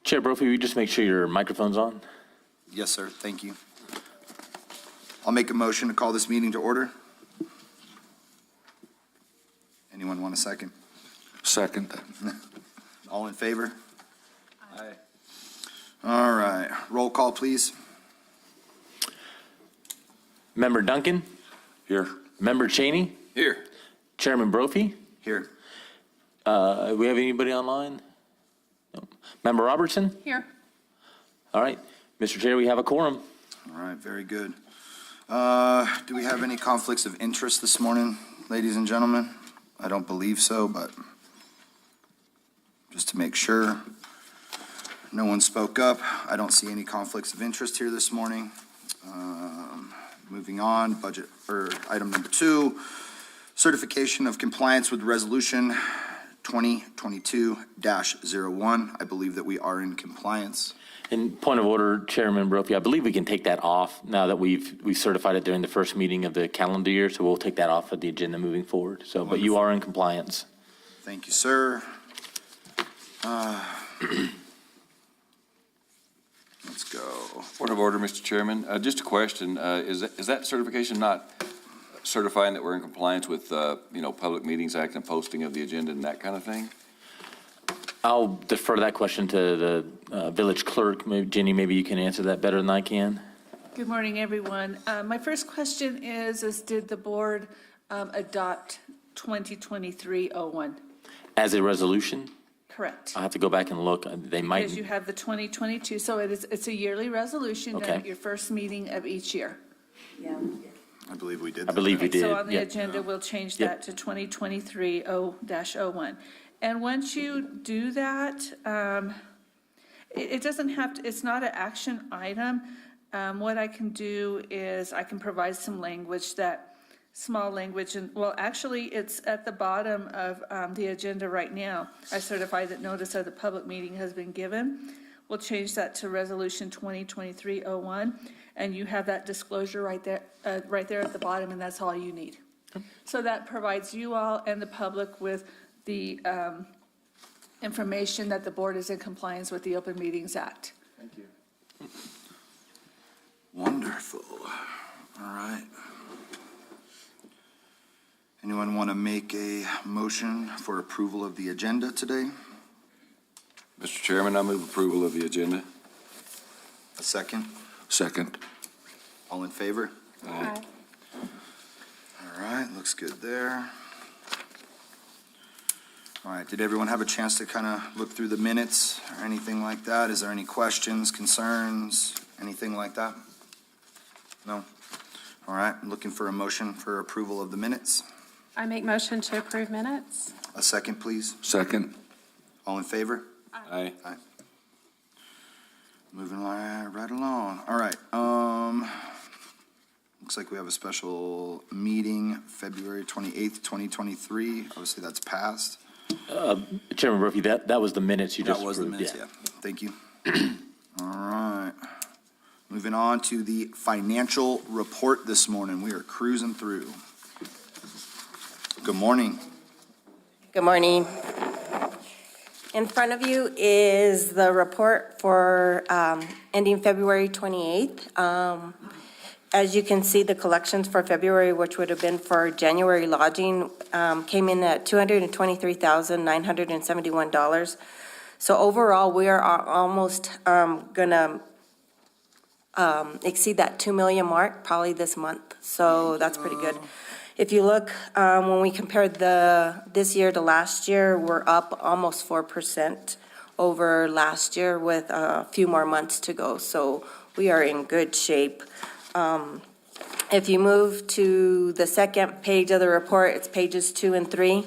Chair Brophy, will you just make sure your microphone's on? Yes, sir. Thank you. I'll make a motion to call this meeting to order. Anyone want a second? Second. All in favor? Aye. All right. Roll call, please. Member Duncan? Here. Member Cheney? Here. Chairman Brophy? Here. We have anybody online? No. Member Robertson? Here. All right. Mr. Chair, we have a quorum. All right, very good. Do we have any conflicts of interest this morning, ladies and gentlemen? I don't believe so, but just to make sure. No one spoke up. I don't see any conflicts of interest here this morning. Moving on, budget, or item number 2, certification of compliance with resolution 2022-01. I believe that we are in compliance. And point of order, Chairman Brophy, I believe we can take that off now that we certified it during the first meeting of the calendar year, so we'll take that off of the agenda moving forward. So, but you are in compliance. Thank you, sir. Let's go. Point of order, Mr. Chairman. Just a question. Is that certification not certifying that we're in compliance with, Public Meetings Act and posting of the agenda and that kind of thing? I'll defer that question to the village clerk. Maybe, Jenny, maybe you can answer that better than I can. Good morning, everyone. My first question is did the board adopt 2023-01? As a resolution, Correct. I'll have to go back and look. They might. Because you have the 2022, so it's a yearly resolution done Okay. at your first meeting of each year. I believe we did. I believe we Okay, did. so on the yeah. agenda, we'll change Yep. that to 2023-01. And once you do that, it doesn't have to, it's not an action item. What I can do is I can provide some language small language, and well, actually, it's at the bottom of the agenda right now. I certify that notice of the public meeting has been given. We'll change that to Resolution 2023-01, and you have that disclosure right there at the bottom, and that's all you need. So that provides you all and the public with the information that the board is in compliance with the Open Meetings Act. Thank you. Wonderful. All right. Anyone want to make a motion for approval of the agenda today? Mr. Chairman, I move approval of the agenda. A second? Second. All in favor? Aye. All right, looks good there. All right, did everyone have a chance to kind of look through the minutes or anything like that? Is there any questions, concerns, anything like that? No? All right, I'm looking for a motion for approval of the minutes. I make motion to approve minutes. A second, please. Second. All in favor? Aye. Moving right along. All right, looks like we have a special meeting, February 28th, 2023. Obviously, that's passed. Chairman Murphy, that was the minutes you just That was the approved. minutes, yeah. Thank you. All right. Moving on to the financial report this morning. We are cruising through. Good morning. Good morning. In front of you is the report for ending February 28th. As you can see, the collections for February, which would have been for January lodging, came in at $223,971. So overall, we are almost going to exceed that 2 million mark probably this month. So that's pretty good. If you look, when we compared this year to last year, we're up almost 4% over last year with a few more months to go. So we are in good shape. If you move to the second page of the report, it's pages 2 and 3.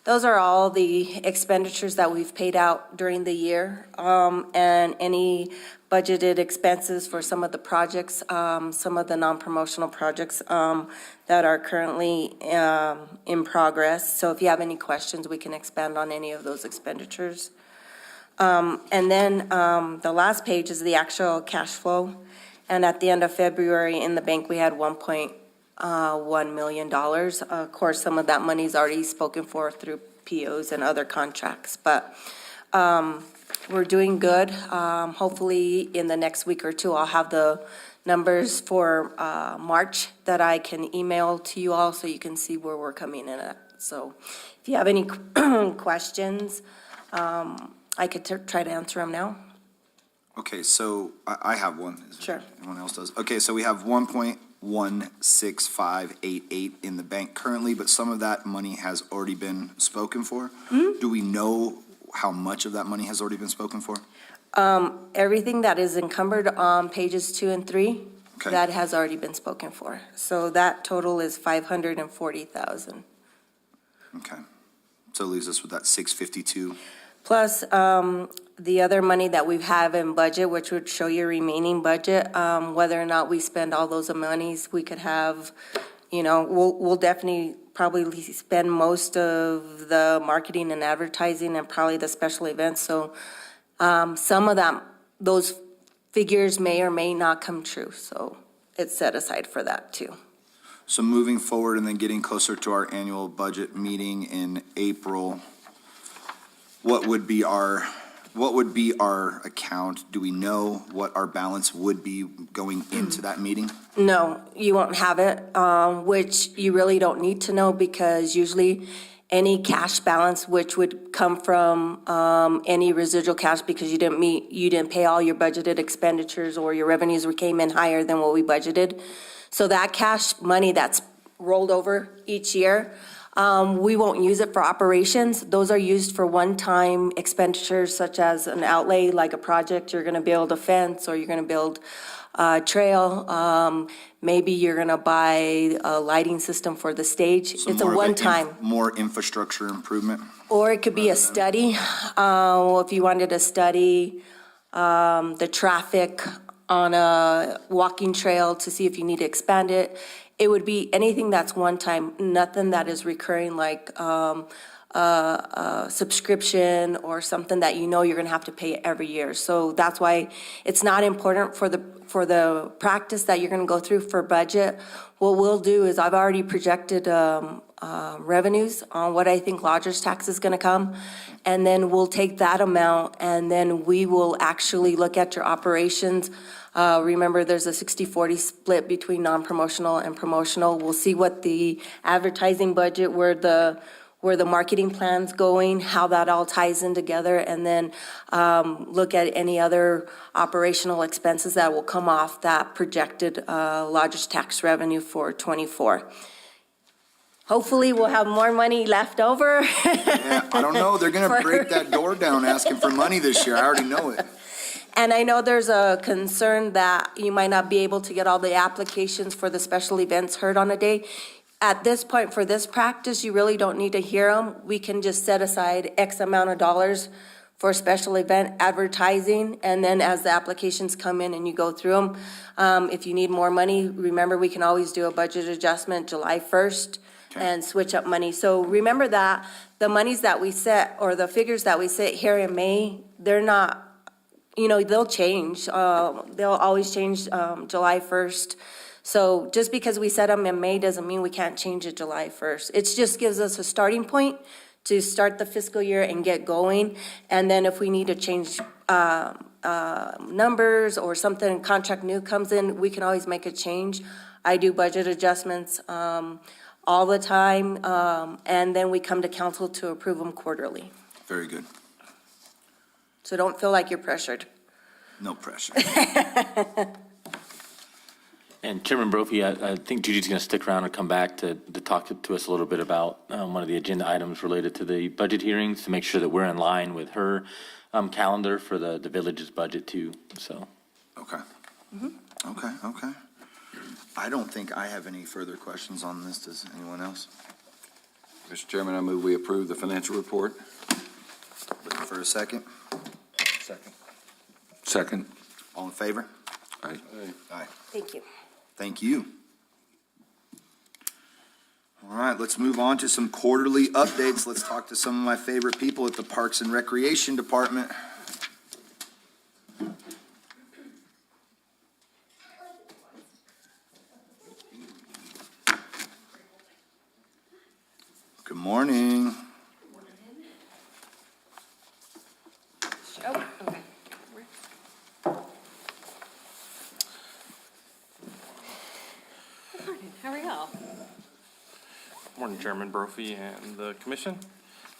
Those are all the expenditures that we've paid out during the year, and any budgeted expenses for some of the projects, some of the non-promotional projects that are currently in progress. So if you have any questions, we can expand on any of those expenditures. And then the last page is the actual cash flow. And at the end of February in the bank, we had $1.1 million. Of course, some of that money is already spoken for through POs and other contracts. But we're doing good. Hopefully, in the next week or two, I'll have the numbers for March that I can email to you all so you can see where we're coming in at. So if you have any questions, I could try to answer them now. Okay, so I have one. Sure. Everyone else does. Okay, so we have 1.16588 in the bank currently, but some of that money has already been spoken for. Do we know how much of that money has already been spoken for? Everything that is encumbered on pages 2 and 3, Okay. that has already been spoken for. So that total is 540,000. Okay. So it leaves us with that 652. Plus, the other money that we have in budget, which would show your remaining budget, whether or not we spend all those monies, we could have, we'll definitely probably spend most of the marketing and advertising and probably the special events. So some of those figures may or may not come true. So it's set aside for that too. So moving forward and then getting closer to our annual budget meeting in April, what would be our account? Do we know what our balance would be going into that meeting? No, you won't have it, which you really don't need to know because usually any cash balance, which would come from any residual cash because you didn't pay all your budgeted expenditures or your revenues came in higher than what we budgeted. So that cash money that's rolled over each year, we won't use it for operations. Those are used for one-time expenditures such as an outlay, like a project, you're gonna build a fence or you're gonna build a trail. Maybe you're gonna buy a lighting system for the stage. So It's a more of one-time. More infrastructure improvement? Or it could be a study, if you wanted to study the traffic on a walking trail to see if you need to expand it. It would be anything that's one time, nothing that is recurring like a subscription or something that you're gonna have to pay every year. So that's why it's not important for the practice that you're gonna go through for budget. What we'll do is I've already projected revenues on what I think lodger's tax is gonna come. And then we'll take that amount and then we will actually look at your operations. Remember, there's a 60-40 split between non-promotional and promotional. We'll see what the advertising budget, where the marketing plan's going, how that all ties in together, and then look at any other operational expenses that will come off that projected lodger's tax revenue for '24. Hopefully, we'll have more money left over. Yeah, I don't know. They're gonna break that door down asking for money this year. I already know it. And I know there's a concern that you might not be able to get all the applications for the special events heard on a day. At this point, for this practice, you really don't need to hear them. We can just set aside X amount of dollars for special event advertising, and then as the applications come in and you go through them, if you need more money, remember, we can always do a budget adjustment July 1st and switch up money. So remember that the monies that we set, or the figures that we set here in May, they're not, they'll change. They'll always change July 1st. So just because we set them in May doesn't mean we can't change it July 1st. It just gives us a starting point to start the fiscal year and get going. And then if we need to change numbers or something, contract new comes in, we can always make a change. I do budget adjustments all the time, and then we come to council to approve them quarterly. Very good. So don't feel like you're pressured. No pressure. And Chairman Brophy, I think Judy's going to stick around and come back to talk to us a little bit about one of the agenda items related to the budget hearings, to make sure that we're in line with her calendar for the village's budget too, so. Okay. Okay. I don't think I have any further questions on this. Does anyone else? Mr. Chairman, I move we approve the financial report. Looking for a second? Second. All in favor? Aye. Aye. Thank you. Thank you. All right, let's move on to some quarterly updates. Let's talk to some of my favorite people at the Parks and Recreation Department. Good morning. Morning, Chairman Brophy and the commission.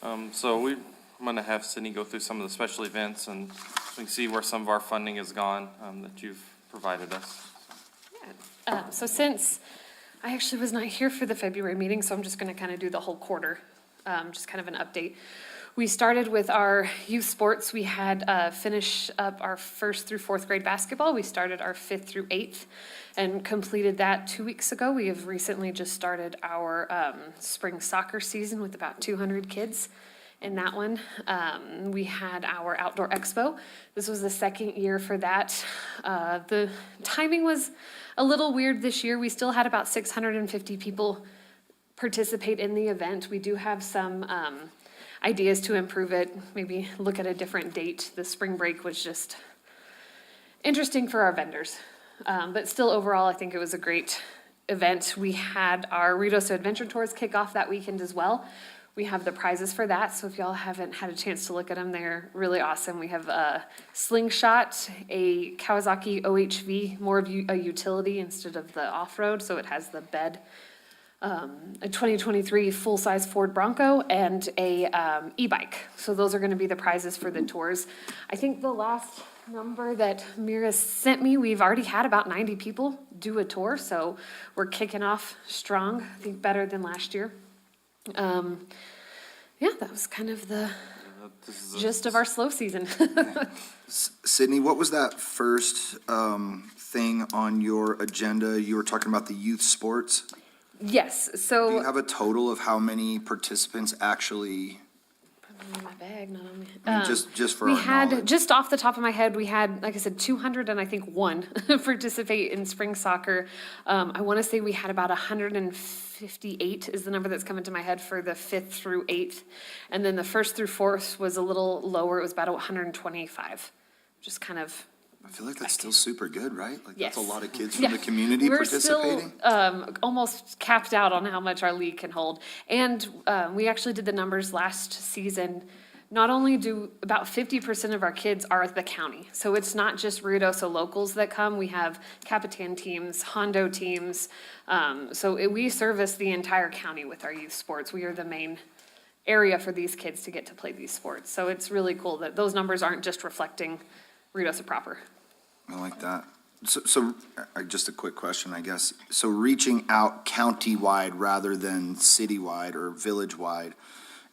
I'm going to have Sydney go through some of the special events, and so we can see where some of our funding has gone that you've provided us. So since I actually was not here for the February meeting, so I'm just going to kind of do the whole quarter, just kind of an update. We started with our youth sports. We had finished up our 1st through 4th grade basketball. We started our 5th through 8th and completed that 2 weeks ago. We have recently just started our spring soccer season with about 200 kids in that one. We had our outdoor expo. This was the 2nd year for that. The timing was a little weird this year. We still had about 650 people participate in the event. We do have some ideas to improve it, maybe look at a different date. The spring break was just interesting for our vendors. But still overall, I think it was a great event. We had our Ruidoso Adventure Tours kick off that weekend as well. We have the prizes for that, so if y'all haven't had a chance to look at them, they're really awesome. We have a slingshot, a Kawasaki OHV, more of a utility instead of the off-road, so it has the bed. A 2023 full-size Ford Bronco, and a e-bike. So those are going to be the prizes for the tours. I think the last number that Mira sent me, we've already had about 90 people do a tour, so we're kicking off strong, I think better than last year. Yeah, that was kind of the gist of our slow season. Sydney, what was that first thing on your agenda? You were talking about the youth sports. Yes, Do you so, have a total of how many participants actually, in my bag, not on me. I mean, just for We our had, knowledge? just off the top of my head, we had, like I said, 200 and I think one participate in spring soccer. I want to say we had about 158 is the number that's coming to my head for the 5th through 8th. And then the 1st through 4th was a little lower. It was about 125. Just kind of, I feel like that's still super good, right? Like, that's a Yes. lot of kids from yeah. the community We're participating. still almost capped out on how much our league can hold. And we actually did the numbers last season. Not only do about 50% of our kids are at the county, so it's not just Ruidoso locals that come. We have Capitan teams, Hondo teams. We service the entire county with our youth sports. We are the main area for these kids to get to play these sports. So it's really cool that those numbers aren't just reflecting Ruidoso proper. I like that. So just a quick question, I guess. So reaching out county-wide rather than city-wide or village-wide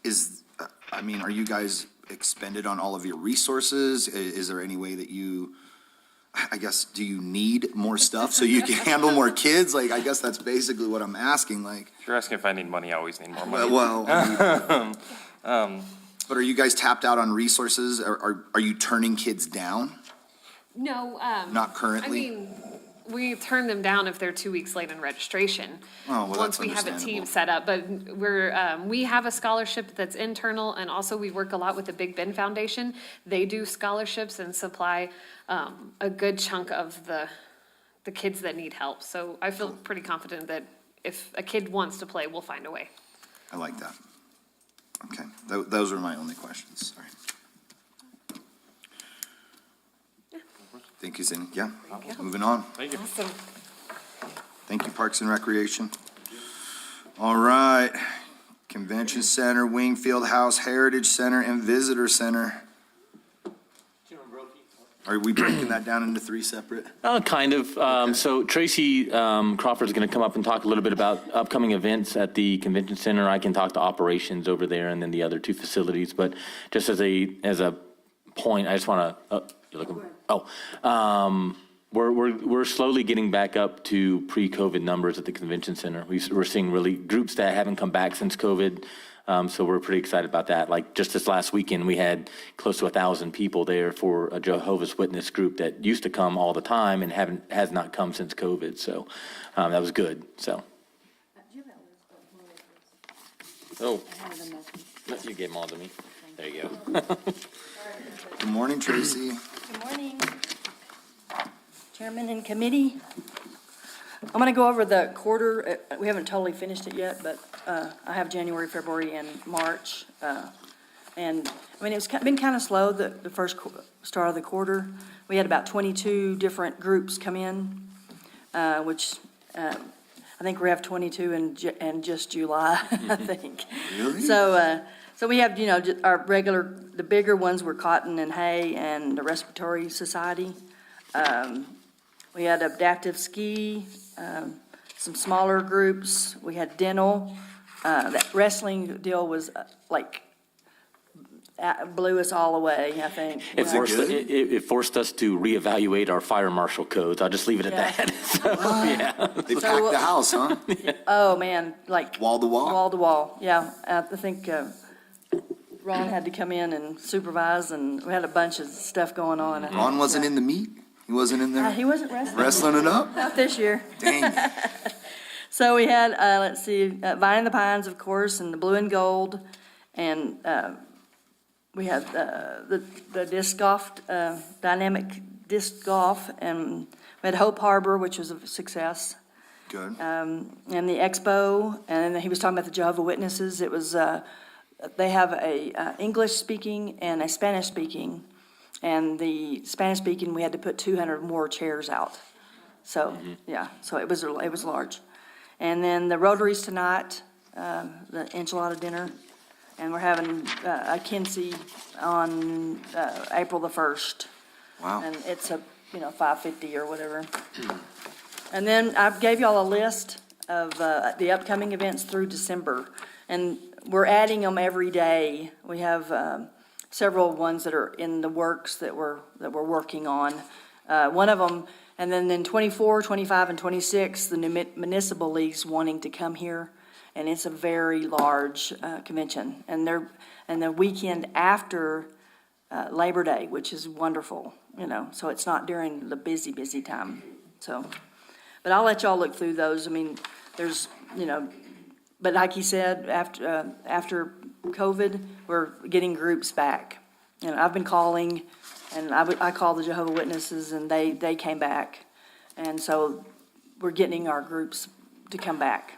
is, I mean, are you guys expended on all of your resources? Is there any way that you, I guess, do you need more stuff so you can handle more kids? Like, I guess that's basically what I'm asking, like. If you're asking if I need money, I always need more money. Well, but are you guys tapped out on resources? Are you turning kids down? No, Not I currently? mean, we turn them down if they're 2 weeks late in registration. Oh, well, Once that's we have a team understandable. set up, but we have a scholarship that's internal, and also we work a lot with the Big Ben Foundation. They do scholarships and supply a good chunk of the kids that need help. So I feel pretty confident that if a kid wants to play, we'll find a way. I like that. Okay, those are my only questions, sorry. Thank you, Cindy. Yeah, moving on. Thank you. Awesome. Thank you, Parks and Recreation. All right, Convention Center, Wingfield House, Heritage Center, and Visitor Center. Are we breaking that down into 3 separate? Kind of. So Tracy Crawford's going to come up and talk a little bit about upcoming events at the convention center. I can talk to operations over there and then the other 2 facilities. But just as a point, I just want to. You're looking. We're slowly getting back up to pre-COVID numbers at the convention center. We're seeing really groups that haven't come back since COVID. So we're pretty excited about that. Like just this last weekend, we had close to 1,000 people there for a Jehovah's Witness group that used to come all the time and has not come since COVID. So that was good. So. Oh, you gave them all to me. There you go. Good morning, Tracy. Good morning, Chairman and committee. I'm going to go over the quarter. We haven't totally finished it yet, but I have January, February, and March. And, I mean, it's been kind of slow, the first start of the quarter. We had about 22 different groups come in, which I think we have 22 in just July, I think. Really? So we have, our regular, the bigger ones were Cotton and Hay and the Respiratory Society. We had Adaptive Ski, some smaller groups. We had dental. That wrestling deal was blew us all away, I think. It forced us to reevaluate our fire marshal codes. I'll just leave it at Yeah. that. So, yeah. They packed the house, huh? Oh, man, like. Wall to wall? Wall to wall, yeah. I think Ron had to come in and supervise, and we had a bunch of stuff going on. Ron wasn't in the meet? He wasn't in there He wasn't wrestling. wrestling it up? Not this year. Dang. So we had, Vine in the Pines, of course, and the Blue and Gold, and we had the disc golf, dynamic disc golf, and we had Hope Harbor, which was a success, Good. and the expo, and then he was talking about the Jehovah Witnesses. It was, they have a English-speaking and a Spanish-speaking, and the Spanish-speaking, we had to put 200 more chairs out. So, yeah, so it was large. And then the Rotaries tonight, the enchilada dinner, and we're having a Kinsey on April the 1st. Wow. And it's a, $5.50 or whatever. And then I gave y'all a list of the upcoming events through December, and we're adding them every day. We have several ones that are in the works that we're working on. One of them, and then in 24, 25, and 26, the municipal league's wanting to come here, and it's a very large convention. And the weekend after Labor Day, which is wonderful, so it's not during the busy time. So, but I'll let y'all look through those. I mean, there's, but like you said, after COVID, we're getting groups back. I've been calling, and I called the Jehovah Witnesses, and they came back. And so we're getting our groups to come back,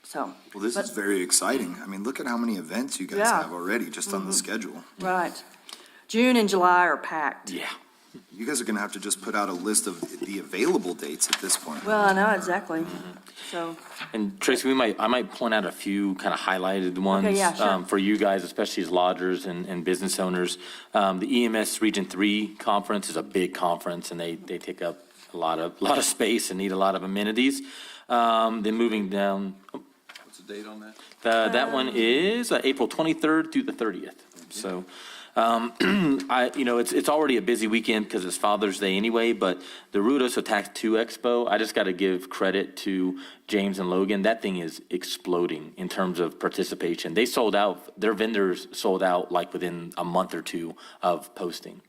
so. Well, this is very exciting. I mean, look at how many events you guys Yeah. have already, just on the schedule. Right. June and July are packed. Yeah. You guys are gonna have to just put out a list of the available dates at this point. Well, I know, exactly. So, And Tracy, I might point out a few kind of highlighted ones. Okay, yeah, sure. For you guys, especially as lodgers and business owners. The EMS Region 3 conference is a big conference, and they take up a lot of space and need a lot of amenities. Then moving down, What's the date on that? that one is April 23rd through the 30th. So, it's already a busy weekend because it's Father's Day anyway, but the Rudos Attack 2 Expo, I just got to give credit to James and Logan. That thing is exploding in terms of participation. They sold out, their vendors sold out like within a month or two of posting.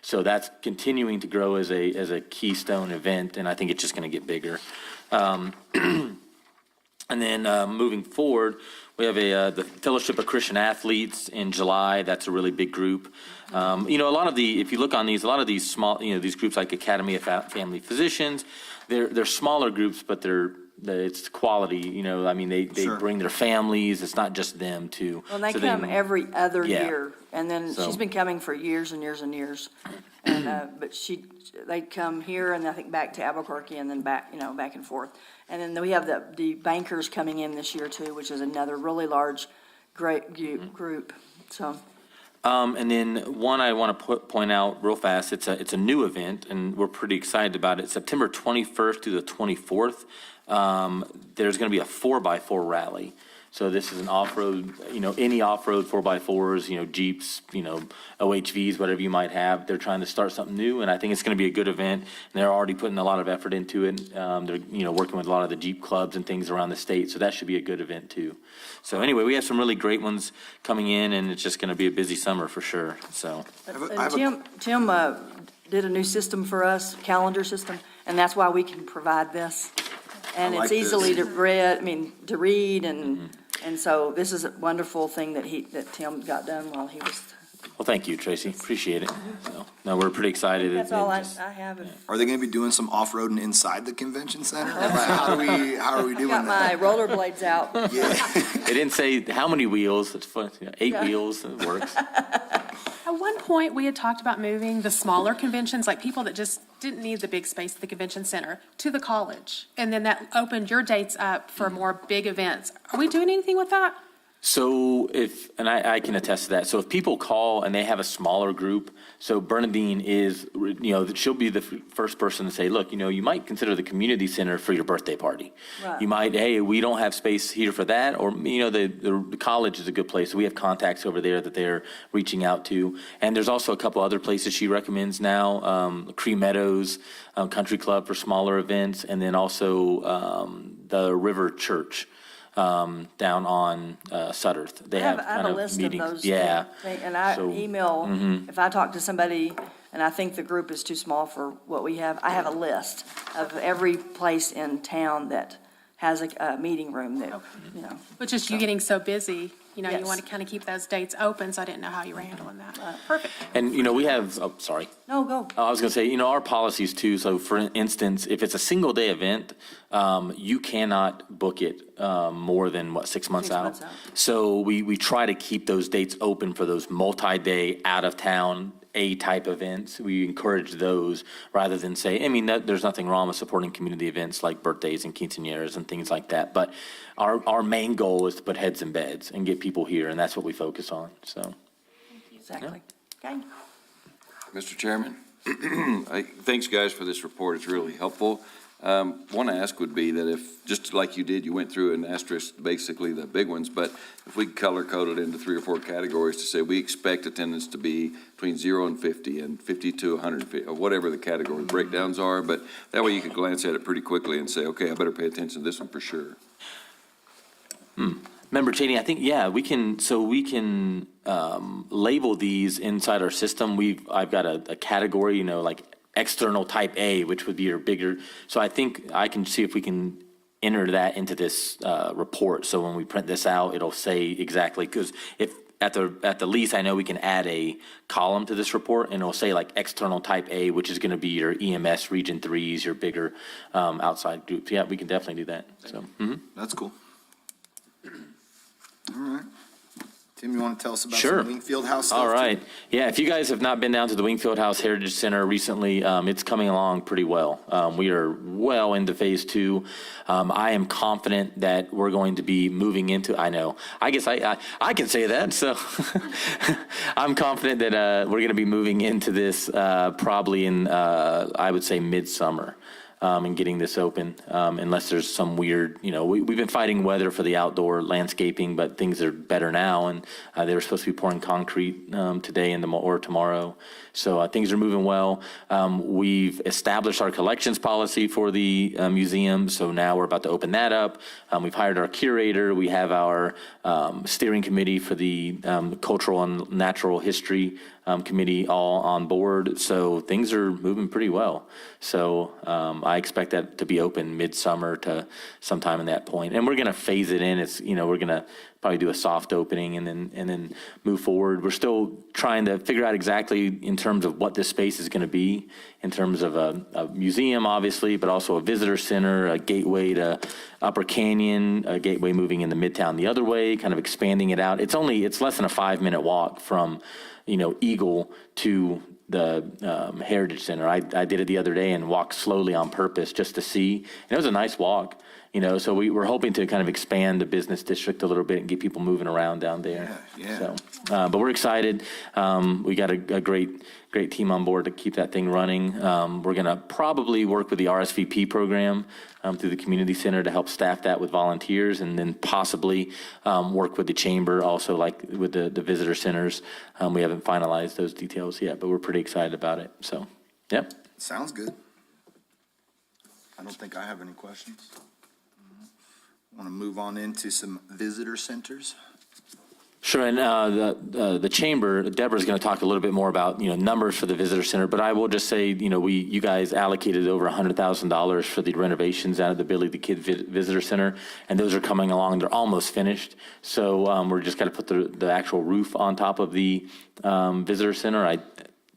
So that's continuing to grow as a keystone event, and I think it's just going to get bigger. And then moving forward, we have the Fellowship of Christian Athletes in July. That's a really big group. A lot of if you look on these, a lot of these small, these groups like Academy of Family Physicians, they're smaller groups, but it's quality. I mean, they Sure. bring their families. It's not just them too. well, they So come every other Yeah. year. And then So- she's been coming for years and years and years. And, but they come here and I think back to Albuquerque and then back, back and forth. And then we have the bankers coming in this year too, which is another really large, great group, so. And then one I want to point out real fast, it's a new event, and we're pretty excited about it. September 21st through the 24th, there's going to be a 4x4 rally. So this is an off-road, any off-road 4x4s, Jeeps, OHVs, whatever you might have. They're trying to start something new, and I think it's going to be a good event. And they're already putting a lot of effort into it. They're, working with a lot of the Jeep clubs and things around the state, so that should be a good event too. So anyway, we have some really great ones coming in, and it's just going to be a busy summer for sure, so. And Tim did a new system for us, calendar system, and that's why we can provide this. And I like it's easily this. to read, and so this is a wonderful thing that Tim got done while he was. Well, thank you, Tracy. Appreciate it. So, no, we're pretty excited. That's all I have. Are they gonna be doing some off-roading inside the convention center? How are we doing Got my that? rollerblades out. They didn't say how many wheels. It's fun. 8 Yeah. wheels. It works. I At one point, we had talked about moving the smaller conventions, like people that just didn't need the big space at the convention center, to the college. And then that opened your dates up for more big events. Are we doing anything with that? So if, and I can attest to that, so if people call and they have a smaller group, so Bernadine is, she'll be the first person to say, look, you might consider the community center for your birthday party. Right. You might, hey, we don't have space here for that, or, the college is a good place. We have contacts over there that they're reaching out to. And there's also a couple other places she recommends now, Cree Meadows Country Club for smaller events, and then also the River Church. Down on Sutterth. They I have have kind a of list of meetings. those. Yeah. And I So- email, if I talk to somebody and I think the group is too small for what we have, I have a list of every place in town that has a meeting room that, But just you getting so busy, you Yes. want to kind of keep those dates open, so I didn't know how you were handling that. Perfect. And, we have, sorry. No, go. I was going to say, our policies too, so for instance, if it's a single day event, you cannot book it more than, 6 months 6 out? months out. So we try to keep those dates open for those multi-day, out-of-town, A-type events. We encourage those rather than say, there's nothing wrong with supporting community events like birthdays and quinceañeras and things like that. But our main goal is to put heads in beds and get people here, and that's what we focus on, so. Exactly. Okay. Mr. Chairman, thanks, guys, for this report. It's really helpful. One ask would be that if, just like you did, you went through and asterisked basically the big ones, but if we color coded into 3 or 4 categories to say we expect attendance to be between 0 and 50 and 50 to 150, or whatever the category breakdowns are, but that way you could glance at it pretty quickly and say, okay, I better pay attention to this one for sure. Member Cheney, I think, we can label these inside our system. I've got a category, like external type A, which would be your bigger. So I think I can see if we can enter that into this report. So when we print this out, it'll say exactly, because if at the least, I know we can add a column to this report, and it'll say like external type A, which is going to be your EMS Region 3s, your bigger outside groups. Yeah, we can definitely do that. So. That's cool. All right. Tim, you want to tell us about Sure. some Wingfield House stuff? All too? right. Yeah, if you guys have not been down to the Wingfield House Heritage Center recently, it's coming along pretty well. We are well into phase 2. I am confident that we're going to be moving into, I guess I can say that. So I'm confident that we're going to be moving into this probably in, I would say, midsummer. And getting this open, unless there's some weird, we've been fighting weather for the outdoor landscaping, but things are better now, and they were supposed to be pouring concrete today or tomorrow, so things are moving well. We've established our collections policy for the museum, so now we're about to open that up. We've hired our curator. We have our steering committee for the cultural and natural history committee all on board, so things are moving pretty well. So I expect that to be open midsummer to sometime in that point, and we're going to phase it in. It's we're going to probably do a soft opening and then move forward. We're still trying to figure out exactly in terms of what this space is going to be, in terms of a museum, obviously, but also a visitor center, a gateway to Upper Canyon, a gateway moving into Midtown the other way, kind of expanding it out. It's less than a 5-minute walk from Eagle to the Heritage Center. I did it the other day and walked slowly on purpose just to see. And it was a nice walk, so we're hoping to kind of expand the business district a little bit and get people moving around down there. Yeah. So, but we're excited. We got a great team on board to keep that thing running. We're going to probably work with the RSVP program through the community center to help staff that with volunteers, and then possibly work with the chamber also, like with the visitor centers. We haven't finalized those details yet, but we're pretty excited about it. So, yep. Sounds good. I don't think I have any questions. Want to move on into some visitor centers? Sure, and the chamber, Deborah's going to talk a little bit more about, numbers for the visitor center, but I will just say, you guys allocated over $100,000 for the renovations out of the Billy the Kid Visitor Center, and those are coming along. They're almost finished, so we're just got to put the actual roof on top of the visitor center.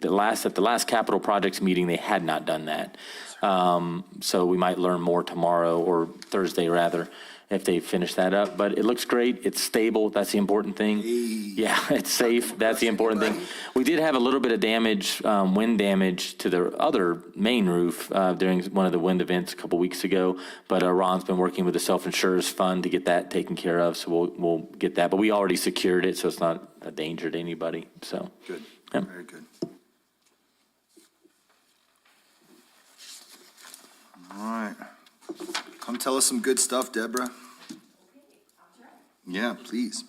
at the last capital projects meeting, they had not done that. So we might learn more tomorrow or Thursday rather, if they finish that up. But it looks great. It's stable. That's the important thing. Yeah, it's safe. That's the important thing. We did have a little bit of damage, wind damage to the other main roof during one of the wind events a couple weeks ago. But Ron's been working with the self-insurers fund to get that taken care of. So we'll get that. But we already secured it, so it's not a danger to anybody. So Good, Yep. very good. All right. Come tell us some good stuff, Deborah. Yeah, please.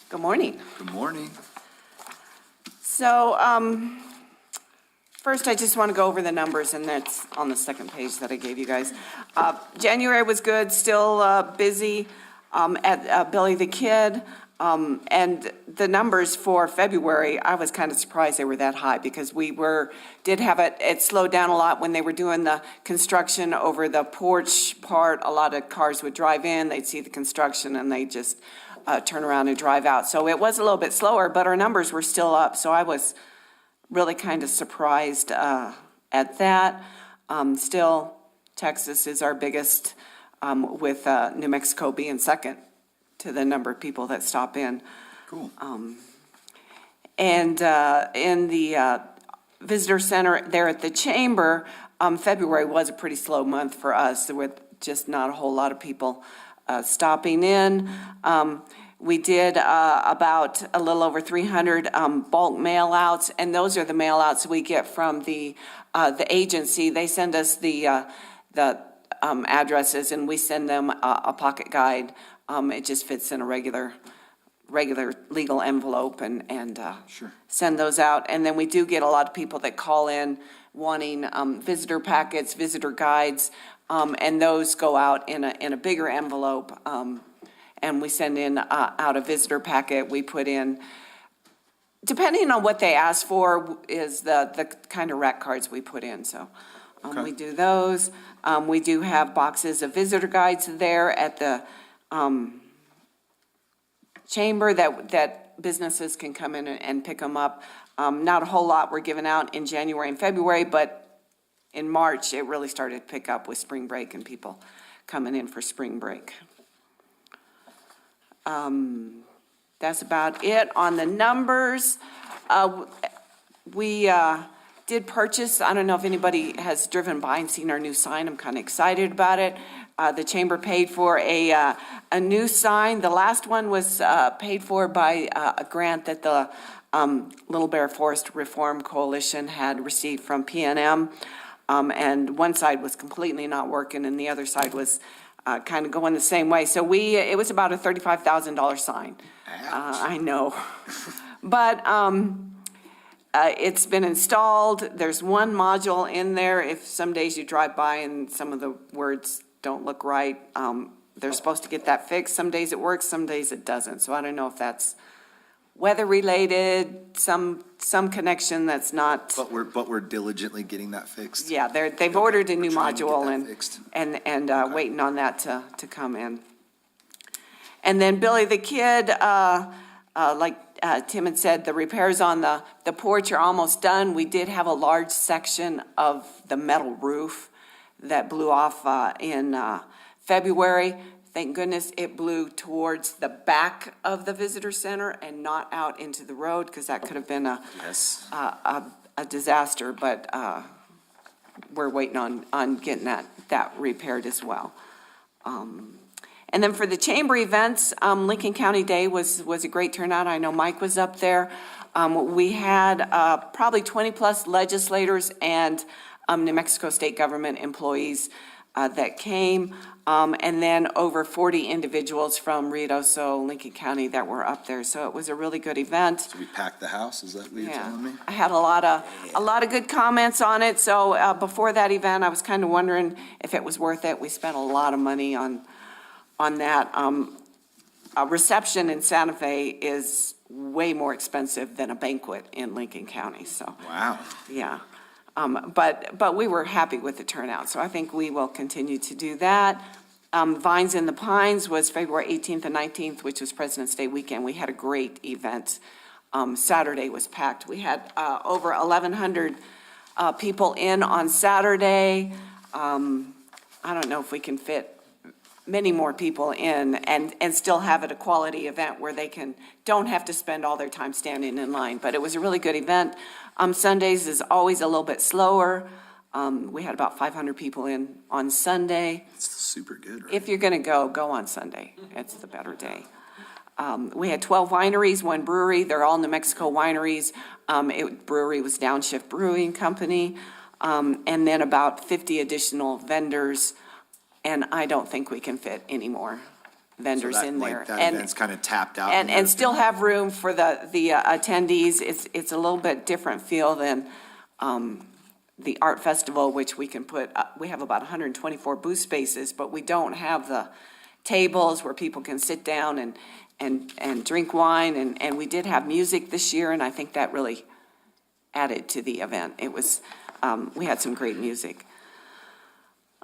Good morning. Good morning. So, first, I just want to go over the numbers, and that's on the second page that I gave you guys. January was good, still busy at Billy the Kid. And the numbers for February, I was kind of surprised they were that high, because did have it slowed down a lot when they were doing the construction over the porch part. A lot of cars would drive in, they'd see the construction, and they'd just turn around and drive out. So it was a little bit slower, but our numbers were still up, so I was really kind of surprised at that. Still, Texas is our biggest, with New Mexico being second to the number of people that stop in. Cool. And in the visitor center there at the Chamber, February was a pretty slow month for us, with just not a whole lot of people stopping in. We did about a little over 300 bulk mail-outs, and those are the mail-outs we get from the agency. They send us the addresses, and we send them a pocket guide. It just fits in a regular legal envelope, and Sure. send those out. And then we do get a lot of people that call in wanting visitor packets, visitor guides, and those go out in a bigger envelope. And we send in out a visitor packet. We put in, depending on what they ask for, is the kind of rack cards we put in. So Okay. we do those. We do have boxes of visitor guides there at the Chamber that businesses can come in and pick them up. Not a whole lot were given out in January and February, but in March, it really started to pick up with spring break and people coming in for spring break. That's about it on the numbers. We did purchase, I don't know if anybody has driven by and seen our new sign. I'm kind of excited about it. The Chamber paid for a new sign. The last one was paid for by a grant that the Little Bear Forest Reform Coalition had received from PNM. And one side was completely not working, and the other side was kind of going the same way. So it was about a $35,000 sign. I know. But it's been installed. There's one module in there. If some days you drive by and some of the words don't look right, they're supposed to get that fixed. Some days it works, some days it doesn't. So I don't know if that's weather-related, some connection that's not. But we're diligently getting that fixed. Yeah, they've ordered a new Trying to get module that fixed. and waiting on that to come in. And then Billy the Kid, like Tim had said, the repairs on the porch are almost done. We did have a large section of the metal roof that blew off in February. Thank goodness it blew towards the back of the visitor center and not out into the road, because that could have been Yes. a disaster, but we're waiting on getting that repaired as well. And then for the Chamber events, Lincoln County Day was a great turnout. I know Mike was up there. We had probably 20-plus legislators and New Mexico state government employees that came, and then over 40 individuals from Ruidoso, Lincoln County that were up there. So it was a really good event. So we packed the house, is that what you're telling me? I had a lot of good comments on it. So before that event, I was kind of wondering if it was worth it. We spent a lot of money on that. A reception in Santa Fe is way more expensive than a banquet in Lincoln County. So Wow. yeah. But we were happy with the turnout, so I think we will continue to do that. Vines in the Pines was February 18th and 19th, which was President's Day weekend. We had a great event. Saturday was packed. We had over 1,100 people in on Saturday. I don't know if we can fit many more people in and still have it a quality event where they don't have to spend all their time standing in line. But it was a really good event. Sundays is always a little bit slower. We had about 500 people in on Sunday. It's super good, right? If you're going to go on Sunday. It's the better day. We had 12 wineries, 1 brewery. They're all New Mexico wineries. Brewery was Downshift Brewing Company. And then about 50 additional vendors. And I don't think we can fit any more vendors So that, in there. like, that And- event's kind of tapped out. in your and still opinion? have room for the attendees. It's a little bit different feel than the art festival, which we can put, we have about 124 booth spaces, but we don't have the tables where people can sit down and drink wine. And we did have music this year, and I think that really added to the event. It was, we had some great music.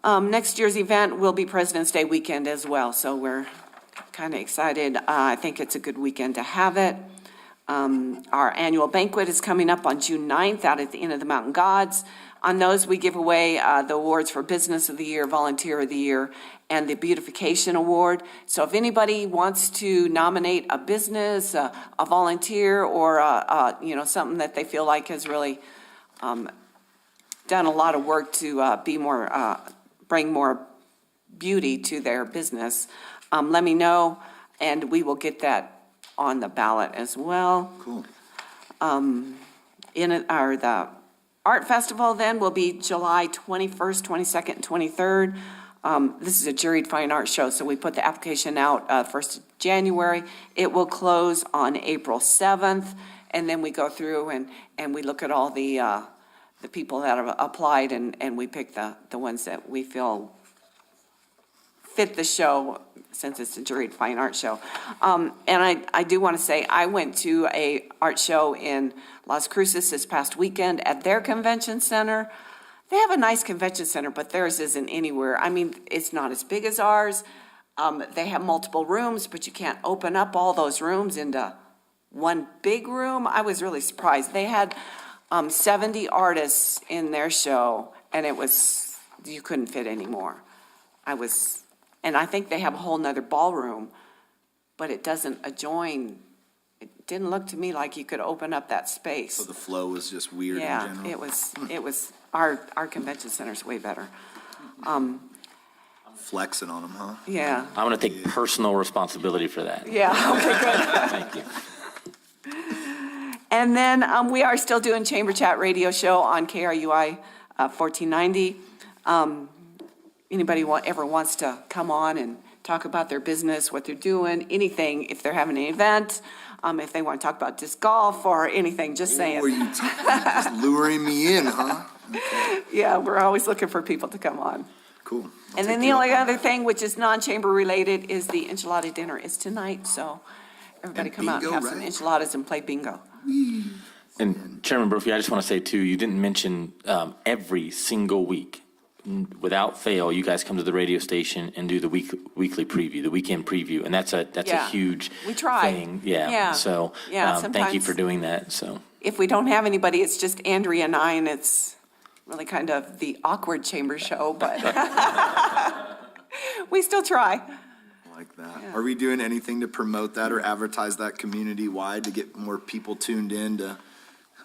Next year's event will be President's Day weekend as well, so we're kind of excited. I think it's a good weekend to have it. Our annual banquet is coming up on June 9th out at the Inn of the Mountain Gods. On those, we give away the awards for Business of the Year, Volunteer of the Year, and the Beautification Award. So if anybody wants to nominate a business, a volunteer, or something that they feel like has really done a lot of work to be more, bring more beauty to their business, let me know, and we will get that on the ballot as well. Cool. The Art Festival then will be July 21st, 22nd, and 23rd. This is a juried fine art show, so we put the application out 1st of January. It will close on April 7th, and then we go through and we look at all the people that have applied, and we pick the ones that we feel fit the show, since it's a juried fine art show. And I do want to say, I went to a art show in Las Cruces this past weekend at their convention center. They have a nice convention center, but theirs isn't anywhere. I mean, it's not as big as ours. They have multiple rooms, but you can't open up all those rooms into one big room. I was really surprised. They had 70 artists in their show, and you couldn't fit any more. And I think they have a whole nother ballroom, but it doesn't adjoin. It didn't look to me like you could open up that space. So the flow was just weird in Yeah, general? it was, our convention center's way better. Flexing on them, huh? Yeah, I'm going to take personal responsibility for that. yeah, okay, good. Thank you. And then we are still doing Chamber Chat radio show on KRUI 1490. Anybody ever wants to come on and talk about their business, what they're doing, anything, if they're having an event, if they want to talk about disc golf or anything, just saying. Were you just luring me in, huh? Yeah, we're always looking for people to come on. Cool. I'll And then take the you only up on other that. thing, which is non-chamber related, is the enchilada dinner is tonight, so everybody And come out and bingo, have some right? enchiladas and play bingo. And Chairman Brophy, I just want to say too, you didn't mention every single week, without fail, you guys come to the radio station and do the weekly preview, the weekend preview, and that's a Yeah. huge We try. thing. Yeah. Yeah. So Yeah, thank you sometimes- for doing that. So If we don't have anybody, it's just Andrea and I, and it's really kind of the awkward chamber show, but we still try. Like that. Are we doing anything to promote that or advertise that community-wide to get more people tuned in to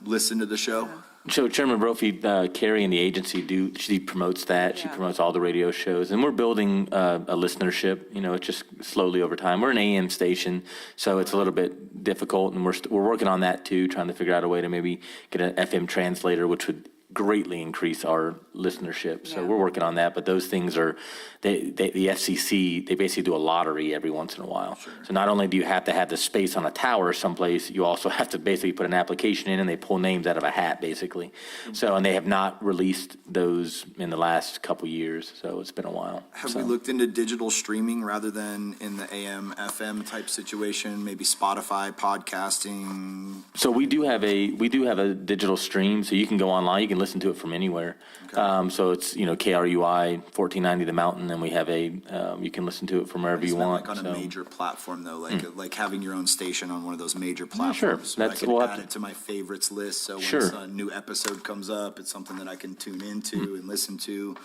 listen to the show? So Chairman Brophy, Carrie and the agency she promotes that. She Yeah. promotes all the radio shows, and we're building a listenership. It's just slowly over time. We're an AM station, so it's a little bit difficult, and we're working on that too, trying to figure out a way to maybe get an FM translator, which would greatly increase our listenership. So Yeah. we're working on that, but those things are, the FCC, they basically do a lottery every once in a while. So not only do you have to have the space on a tower someplace, you also have to basically put an application in and they pull names out of a hat, basically. So, and they have not released those in the last couple years, so it's been a while. Have So- we looked into digital streaming rather than in the AM, FM type situation, maybe Spotify, podcasting? So we do have a digital stream, so you can go online, you can listen to it from anywhere. So it's, KRUI 1490 The Mountain, and we have you can listen to it from wherever you want. Like on a so. major platform though, like having your own station on one of those major Yeah, sure. platforms. where I That's- can we'll add have to- it to my favorites list, so Sure. when a new episode comes up, it's something that I can tune into and listen to,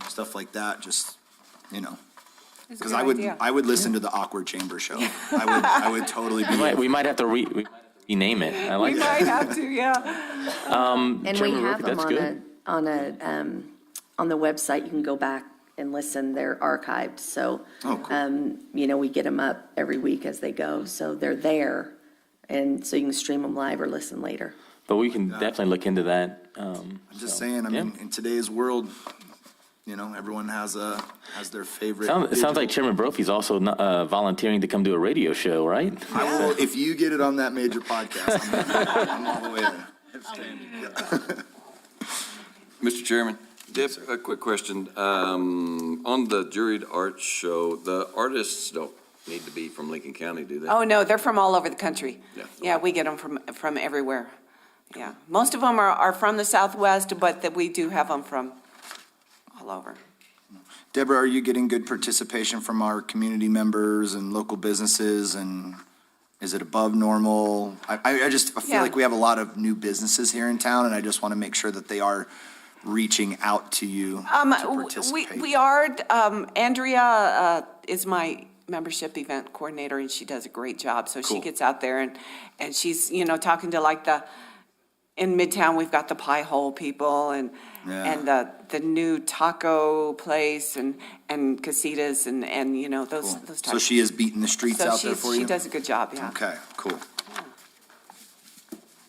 stuff like that, just, because I would listen to the Awkward Chamber Show. I would totally be. We might have to rename it. I like We that. might have to, yeah. And we Chairman have Murphy, them that's on the website. You can go back and listen. They're archived. So, Oh, cool. we get them up every week as they go. So they're there. And so you can stream them live or listen later. But we can definitely look into that. I'm just saying, I mean, in today's world, everyone has their favorite. It sounds like Chairman Brophy's also volunteering to come do a radio show, right? I will, if you get it on that major podcast, I'm all the way there. Mr. Chairman, Deb, a quick question. On the Juried Arts Show, the artists don't need to be from Lincoln County, do they? Oh, no, they're from all over the country. Yeah. Yeah, we get them from everywhere. Yeah, most of them are from the Southwest, but that we do have them from all over. Deborah, are you getting good participation from our community members and local businesses, and is it above normal? I feel Yeah. like we have a lot of new businesses here in town, and I just want to make sure that they are reaching out to you to participate. We are, Andrea is my membership event coordinator, and she does a great job. So she Cool. gets out there and she's, talking to in Midtown, we've got the Pie Hole people and the new taco place and casitas and those Cool. those types. So she is beating the streets So out there for you? she does a good job, yeah. Okay, cool.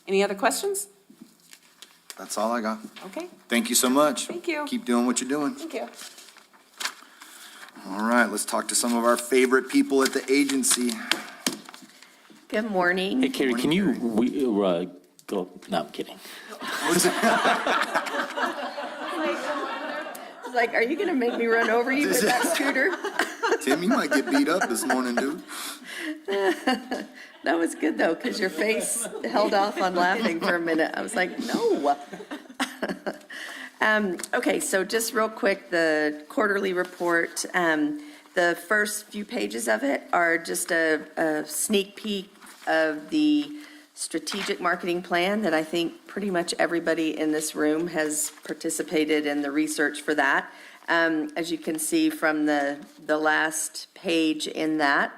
Any other questions? That's all I got. Okay, Thank you so much. Thank you. Keep doing what you're doing. thank you. All right, let's talk to some of our favorite people at the agency. Good morning. Hey, Carrie, can you go? No, I'm kidding. It's like, are you going to make me run over you with that scooter? Tim, you might get beat up this morning, dude. That was good, though, because your face held off on laughing for a minute. I was like, no. Okay, so just real quick, the quarterly report, the first few pages of it are just a sneak peek of the strategic marketing plan that I think pretty much everybody in this room has participated in the research for that. As you can see from the last page in that,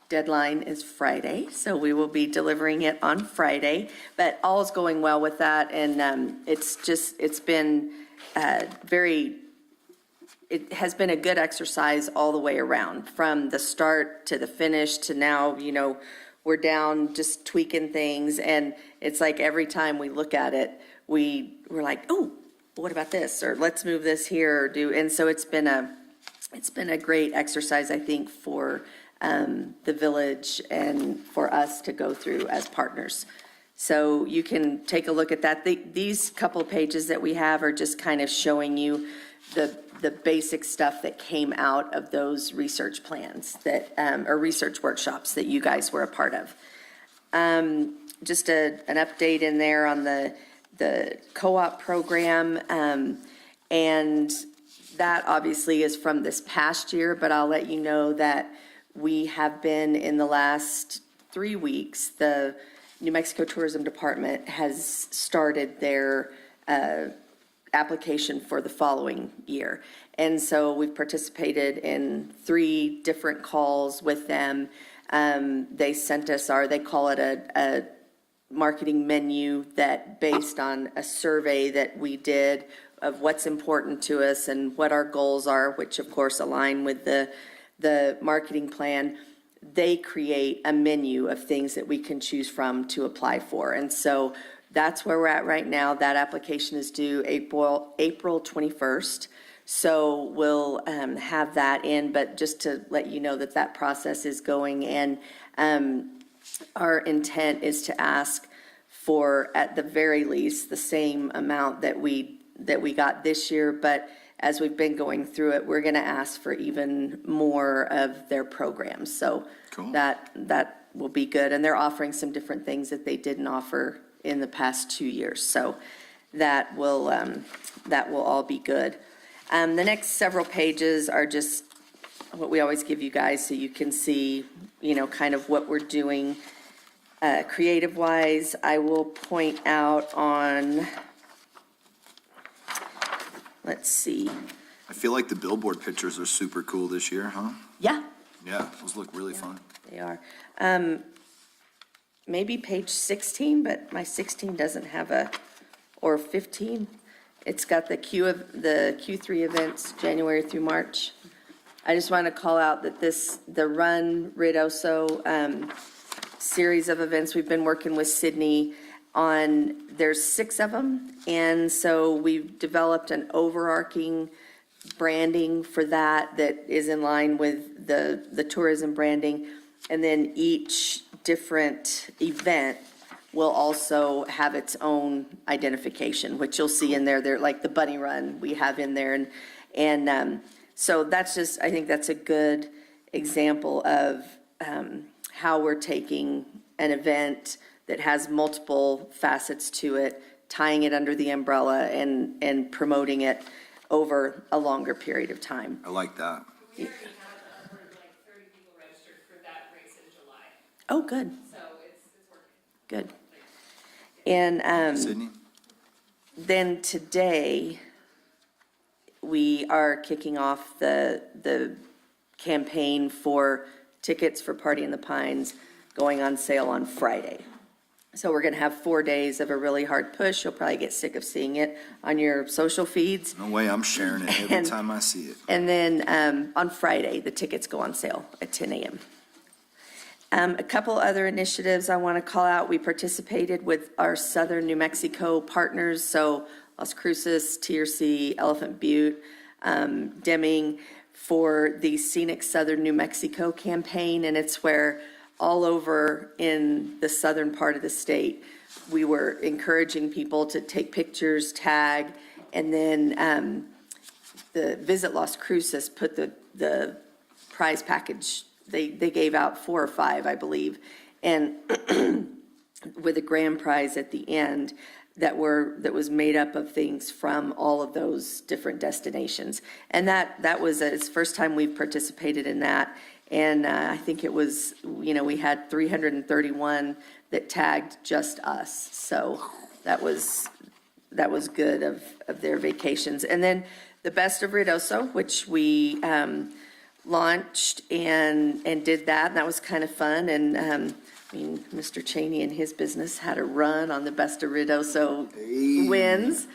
deadline is Friday, so we will be delivering it on Friday. But all is going well with that, and it's been it has been a good exercise all the way around, from the start to the finish to now, we're down just tweaking things, and it's like every time we look at it, we're like, oh, what about this? Or let's move this here, and so it's been a great exercise, I think, for the village and for us to go through as partners. So you can take a look at that. These couple of pages that we have are just kind of showing you the basic stuff that came out of those research plans or research workshops that you guys were a part of. Just an update in there on the co-op program, and that obviously is from this past year, but I'll let you know that we have been, in the last 3 weeks, the New Mexico Tourism Department has started their application for the following year. And so we've participated in 3 different calls with them. They sent us they call it a marketing menu that based on a survey that we did of what's important to us and what our goals are, which of course align with the marketing plan. They create a menu of things that we can choose from to apply for. And so that's where we're at right now. That application is due April 21st. So we'll have that in, but just to let you know that process is going, and our intent is to ask for, at the very least, the same amount that we got this year, but as we've been going through it, we're going to ask for even more of their programs. So Cool. that will be good. And they're offering some different things that they didn't offer in the past 2 years. So that will all be good. The next several pages are just what we always give you guys, so you can see, kind of what we're doing creative-wise. I will point out on, let's see, I feel like the billboard pictures are super cool this year, huh? yeah, Yeah, those look really fun. they are. Maybe page 16, but my 16 doesn't have or 15. It's got the Q3 events, January through March. I just want to call out that the Run Ruidoso series of events, we've been working with Sydney on, there's 6 of them. And so we've developed an overarching branding for that is in line with the tourism branding. And then each different event will also have its own identification, which you'll see in there. They're like the Bunny Run we have in there. And so that's just, I think that's a good example of how we're taking an event that has multiple facets to it, tying it under the umbrella and promoting it over a longer period of time. I like that. We already have over like 30 people registered for that race in July, Oh, good, so it's working. good. And Sydney? then today, we are kicking off the campaign for tickets for Party in the Pines going on sale on Friday. So we're going to have 4 days of a really hard push. You'll probably get sick of seeing it on your social feeds. No way, I'm sharing it every And- time I see it. And then on Friday, the tickets go on sale at 10 a.m. A couple other initiatives I want to call out. We participated with our Southern New Mexico partners, so Las Cruces, TRC, Elephant Butte, Deming, for the Scenic Southern New Mexico campaign, and it's where all over in the southern part of the state, we were encouraging people to take pictures, tag, and then the Visit Las Cruces put the prize package, they gave out 4 or 5, I believe, and with a grand prize at the end that was made up of things from all of those different destinations. And that was, it's the first time we've participated in that. And I think it was, we had 331 that tagged just us. So that was good of their vacations. And then the Best of Ruidoso, which we launched and did that. And that was kind of fun. And Mr. Cheney and his business had a run on the Best of Ruidoso wins.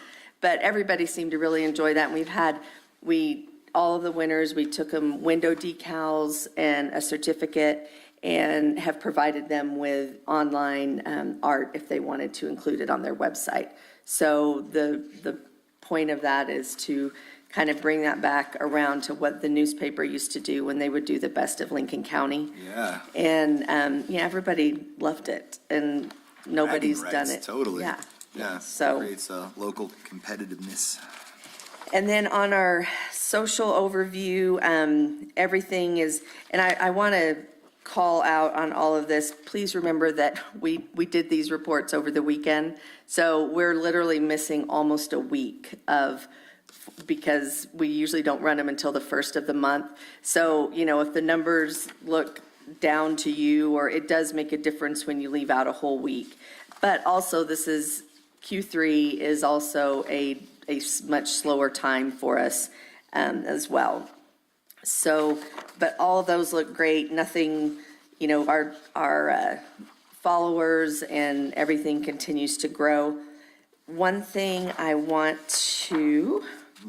But everybody seemed to really enjoy that. And all of the winners, we took them window decals and a certificate and have provided them with online art if they wanted to include it on their website. So the point of that is to kind of bring that back around to what the newspaper used to do when they would do the Best of Lincoln County. Yeah. And, everybody loved it and nobody's Bragging done rights, it. Totally. Yeah. Yeah. So- Creates a local competitiveness. And then on our social overview, everything is, and I want to call out on all of this, please remember that we did these reports over the weekend. So we're literally missing almost a week because we usually don't run them until the first of the month. So, if the numbers look down to you, or it does make a difference when you leave out a whole week. But also Q3 is also a much slower time for us as well. So, but all of those look great. Nothing, our followers and everything continues to grow. One thing I want to,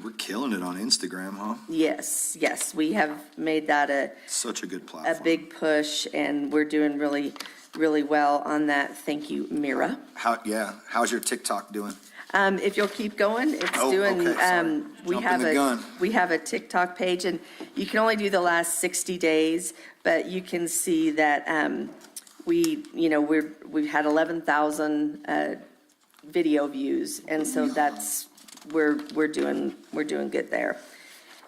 We're killing it on Instagram, huh? yes, we have made that Such a good a platform. big push, and we're doing really, really well on that. Thank you, Mira. How's your TikTok doing? If you'll keep going, it's Oh, doing, okay, sorry. we Jumping the gun. have a TikTok page, and you can only do the last 60 days, but you can see that we've had 11,000 video views, and so we're doing good there.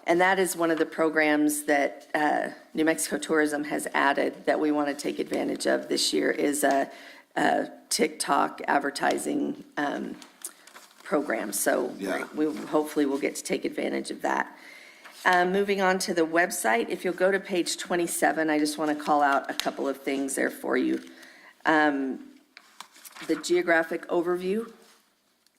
And that is one of the programs that New Mexico Tourism has added that we want to take advantage of this year is a TikTok advertising programs, so Yeah. we hopefully will get to take advantage of that. Moving on to the website, if you'll go to page 27, I just want to call out a couple of things there for you. The geographic overview,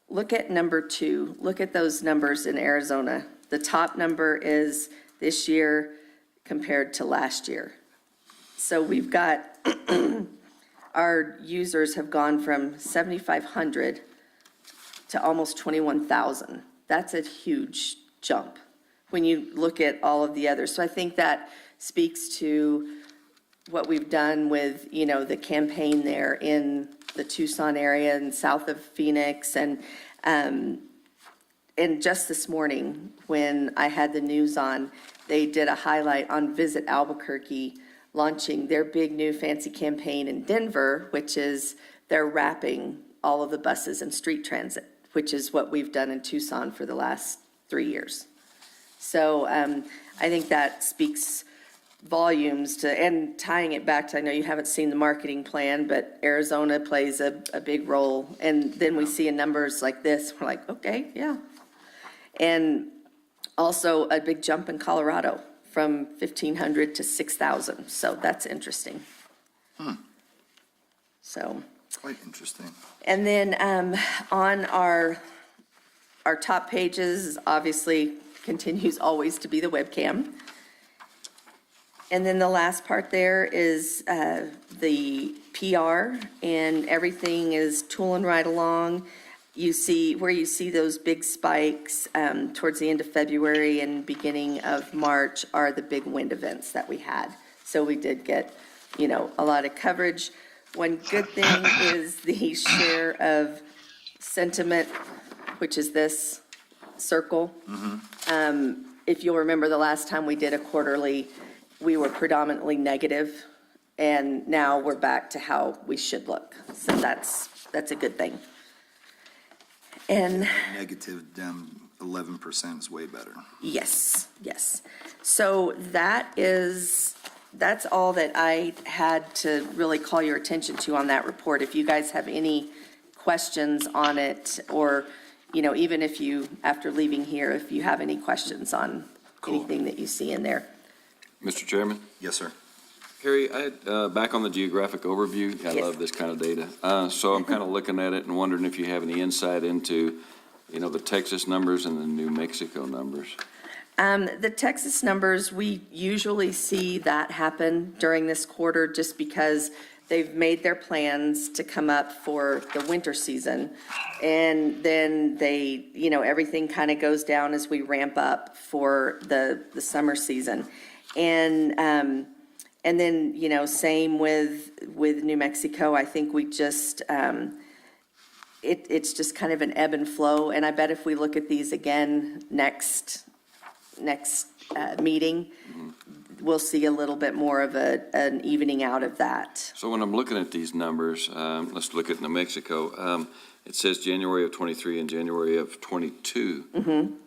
look at number 2, look at those numbers in Arizona. The top number is this year compared to last year. So we've got, our users have gone from 7,500 to almost 21,000. That's a huge jump when you look at all of the others. So I think that speaks to what we've done with, you know, the campaign there in the Tucson area and south of Phoenix. And just this morning, when I had the news on, they did a highlight on Visit Albuquerque, launching their big new fancy campaign in Denver, which is they're wrapping all of the buses and street transit, which is what we've done in Tucson for the last 3 years. So I think that speaks volumes to, and tying it back to, I know you haven't seen the marketing plan, but Arizona plays a big role. And then we see in numbers like this, we're like, okay, yeah. And also a big jump in Colorado from 1,500 to 6,000. So that's interesting. So. Quite interesting. And then on our top pages, obviously continues always to be the webcam. And then the last part there is the PR, and everything is tooling right along. You see, where you see those big spikes towards the end of February and beginning of March are the big wind events that we had. So we did get, you know, a lot of coverage. One good thing is the share of sentiment, which is this circle. If you'll remember the last time we did a quarterly, we were predominantly negative, and now we're back to how we should look. So that's a good thing. And Negative 11% is way better. yes. So that's all that I had to really call your attention to on that report. If you guys have any questions on it, or, you know, even if you, after leaving here, if you have any questions on anything that you see in there. Mr. Chairman? Yes, sir. Carrie, back on the geographic overview, I Yes. love this kind of data. So I'm kind of looking at it and wondering if you have any insight into, you know, the Texas numbers and the New Mexico numbers. The Texas numbers, we usually see that happen during this quarter just because they've made their plans to come up for the winter season. And then they, you know, everything kind of goes down as we ramp up for the summer season. And then, you know, same with New Mexico. I think we just, it's just kind of an ebb and flow. And I bet if we look at these again next meeting, we'll see a little bit more of an evening out of that. So when I'm looking at these numbers, let's look at New Mexico. It says January of '23 and January of '22.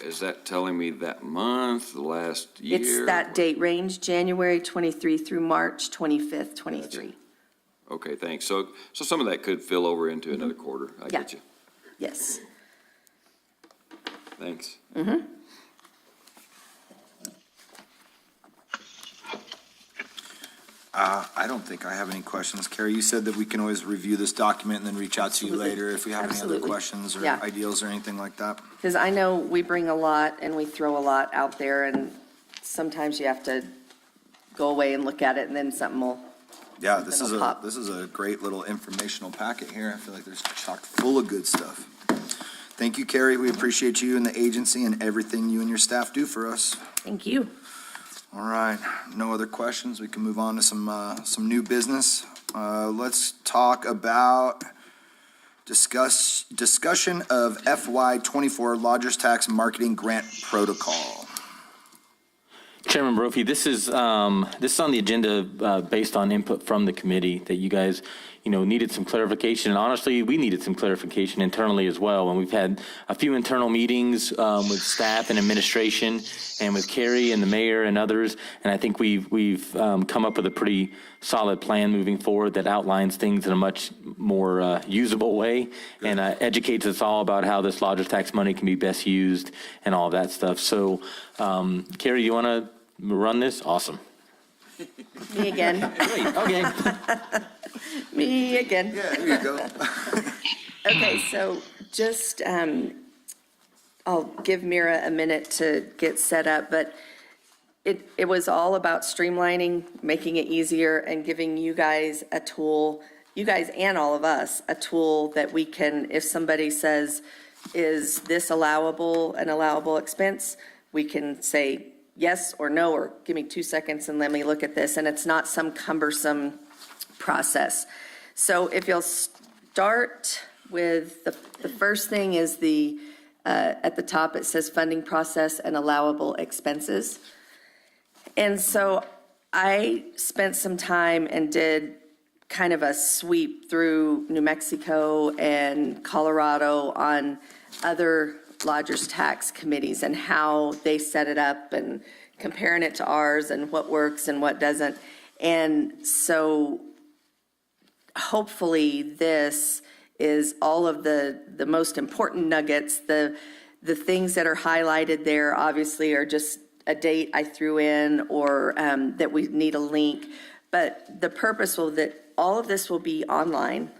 Is that telling me that month, the last year? It's that date range, January 23 through March 25th, 23. Okay, thanks. So some of that could fill over into another quarter. I Yeah. get you. Yes. Thanks. I don't think I have any questions. Carrie, you said that we can always review this document and then reach out to you Absolutely. later if we have any other Absolutely. questions or Yeah. ideals or anything like that. Because I know we bring a lot and we throw a lot out there, and sometimes you have to go away and look at it, and then something will, Yeah, this is It'll pop. this is a great little informational packet here. I feel like there's chock full of good stuff. Thank you, Carrie. We appreciate you and the agency and everything you and your staff do for us. thank you. All right, no other questions. We can move on to some new business. Let's talk about discussion of FY '24 Lodgers Tax Marketing Grant Protocol. Chairman Brophy, this is on the agenda based on input from the committee that you guys, needed some clarification. And honestly, we needed some clarification internally as well. And we've had a few internal meetings with staff and administration and with Carrie and the mayor and others. And I think we've come up with a pretty solid plan moving forward that outlines things in a much more usable way and educates us all about how this lodger's tax money can be best used and all that stuff. So, Carrie, you want to run this? Awesome. Me again. Great, okay. Me again. Yeah, there you go. Okay, so just, I'll give Mira a minute to get set up, but it was all about streamlining, making it easier, and giving you guys a tool, you guys and all of us, a tool that we can, if somebody says, is this allowable, an allowable expense, we can say yes or no, or give me 2 seconds and let me look at this, and it's not some cumbersome process. So if you'll start with, the first thing is at the top, it says funding process and allowable expenses. And so I spent some time and did kind of a sweep through New Mexico and Colorado on other lodgers tax committees and how they set it up and comparing it to ours and what works and what doesn't. And so hopefully this is all of the most important nuggets. The things that are highlighted there obviously are just a date I threw in or that we need a link. But the purpose will that all of this will be online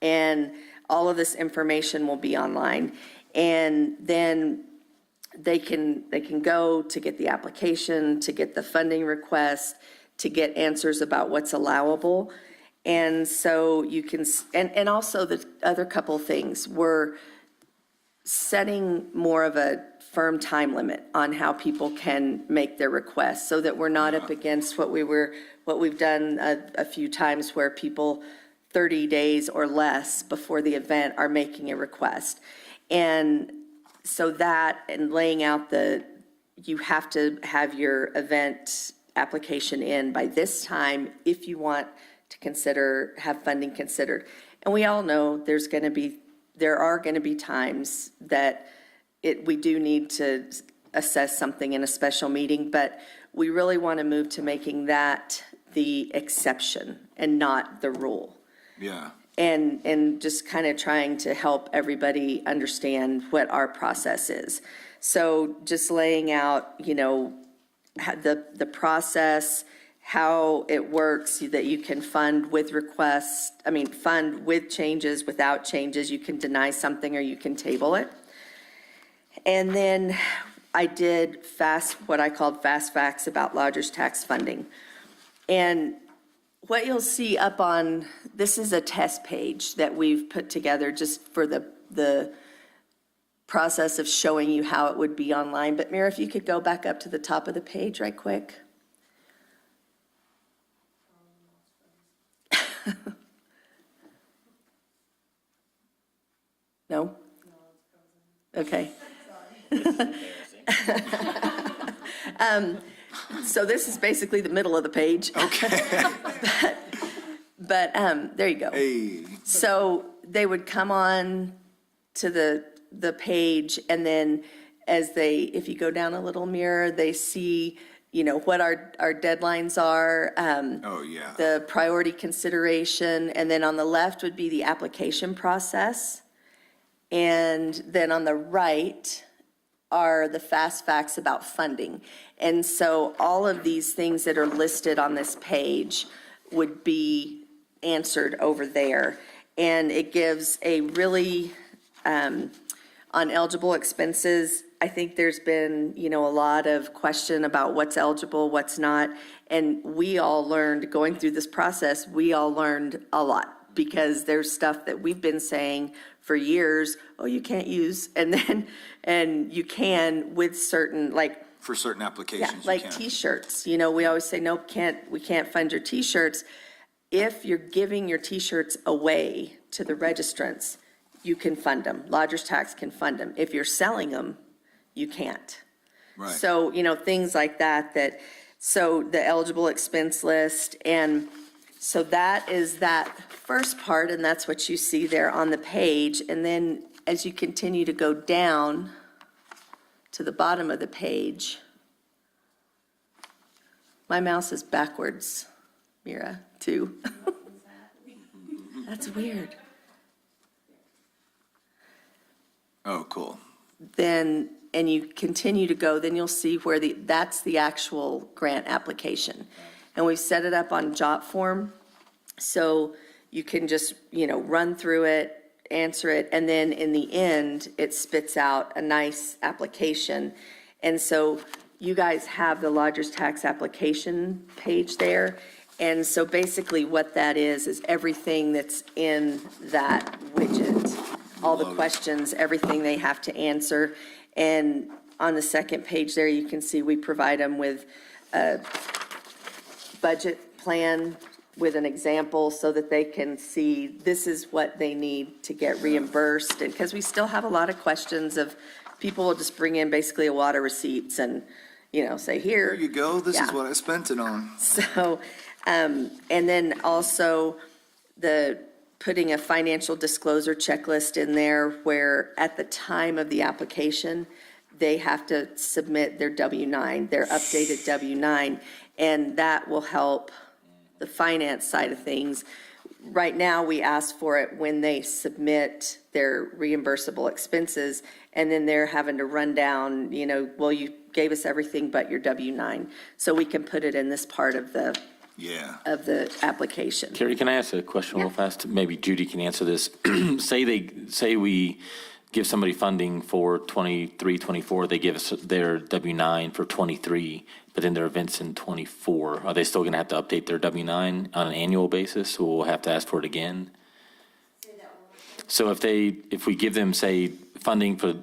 and all of this information will be online. And then they can go to get the application, to get the funding request, to get answers about what's allowable. And so you can, and also the other couple things, we're setting more of a firm time limit on how people can make their requests so that we're not up against what we've done a few times where people 30 days or less before the event are making a request. And so that and laying out you have to have your event application in by this time if you want to have funding considered. And we all know there are going to be times that we do need to assess something in a special meeting, but we really want to move to making that the exception and not the rule. Yeah. And just kind of trying to help everybody understand what our process is. So just laying out, the process, how it works, that you can fund with fund with changes, without changes, you can deny something or you can table it. And then I did what I called fast facts about lodgers tax funding. And what you'll see up on, this is a test page that we've put together just for the process of showing you how it would be online. But Mira, if you could go back up to the top of the page right quick. No? Okay. So this is basically the middle of the page. Okay. But there you go. Hey. So they would come on to the page, and then if you go down a little mirror, they see, what our deadlines are. Oh, yeah. The priority consideration, and then on the left would be the application process. And then on the right are the fast facts about funding. And so all of these things that are listed on this page would be answered over there. And it gives a really, on eligible expenses, I think there's been, a lot of question about what's eligible, what's not. And we all learned, going through this process, we all learned a lot. Because there's stuff that we've been saying for years, you can't use, and you can with certain, For certain applications, you like can. T-shirts. We always say, nope, we can't fund your T-shirts. If you're giving your T-shirts away to the registrants, you can fund them. Lodgers tax can fund them. If you're selling them, you can't. Right. So, things like that, so the eligible expense list, and So that is that first part, and that's what you see there on the page. And then as you continue to go down to the bottom of the page, my mouse is backwards, Mira, too. That's weird. Oh, cool. Then, and you continue to go, then you'll see where that's the actual grant application. And we've set it up on JotForm, so you can just, run through it, answer it, and then in the end, it spits out a nice application. And so you guys have the lodger's tax application page there. And so basically what that is everything that's in that widget, all the questions, everything they have to answer. And on the second page there, you can see we provide them with a budget plan with an example so that they can see this is what they need to get reimbursed. And because we still have a lot of questions of people will just bring in basically a wad of receipts and, say, here. There you go. This is Yeah. what I spent it on. So, and then also putting a financial disclosure checklist in there where at the time of the application, they have to submit their W-9, their updated W-9, and that will help the finance side of things. Right now, we ask for it when they submit their reimbursable expenses, and then they're having to run down, well, you gave us everything but your W-9. So we can put it in this part of the Yeah. application. Carrie, can I ask a question real fast? Maybe Judy can answer this. Say we give somebody funding for 23, 24, they give us their W-9 for 23, but then their event's in 24. Are they still going to have to update their W-9 on an annual basis, so we'll have to ask for it again? So if we give them, say, funding for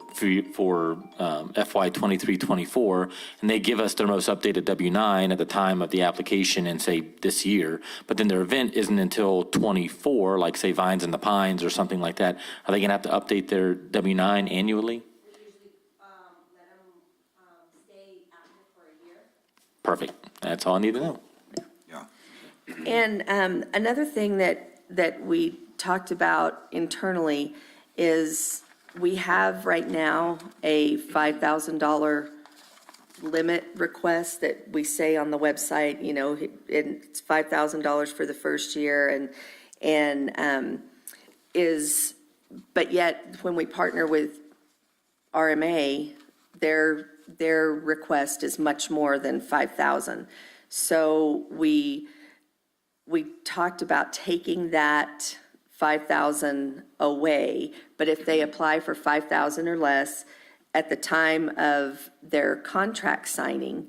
FY 23, 24, and they give us their most updated W-9 at the time of the application and say this year, but then their event isn't until 24, like say Vines and the Pines or something like that, are they going to have to update their W-9 annually? Let them stay active for a year. Perfect. That's all I need to know. Yeah. And another thing that we talked about internally is we have right now a $5,000 limit request that we say on the website, it's $5,000 for the first year but yet when we partner with RMA, their request is much more than 5,000. So we talked about taking that 5,000 away, but if they apply for 5,000 or less, at the time of their contract signing,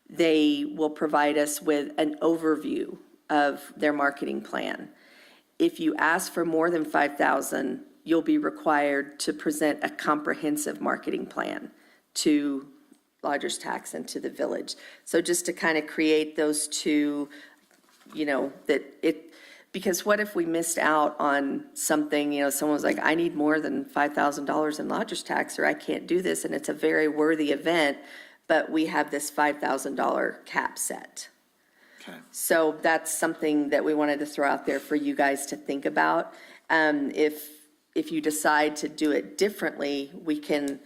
they will provide us with an overview of their marketing plan. If you ask for more than 5,000, you'll be required to present a comprehensive marketing plan to Lodgers Tax and to the village. So just to kind of create those two, because what if we missed out on something, someone's like, I need more than $5,000 in Lodgers Tax, or I can't do this, and it's a very worthy event, but we have this $5,000 cap set. Okay. So that's something that we wanted to throw out there for you guys to think about. If you decide to do it differently, we can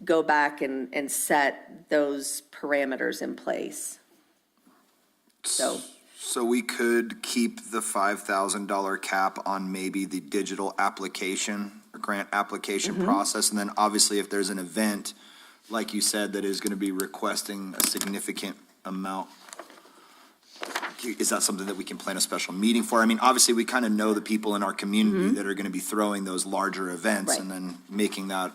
go back and set those parameters in place. So we could keep the $5,000 cap on maybe the digital application or grant application process. And then obviously if there's an event, like you said, that is going to be requesting a significant amount, is that something that we can plan a special meeting for? I mean, obviously we kind of know the people in our community that are going to be throwing those larger events Right. and then making that.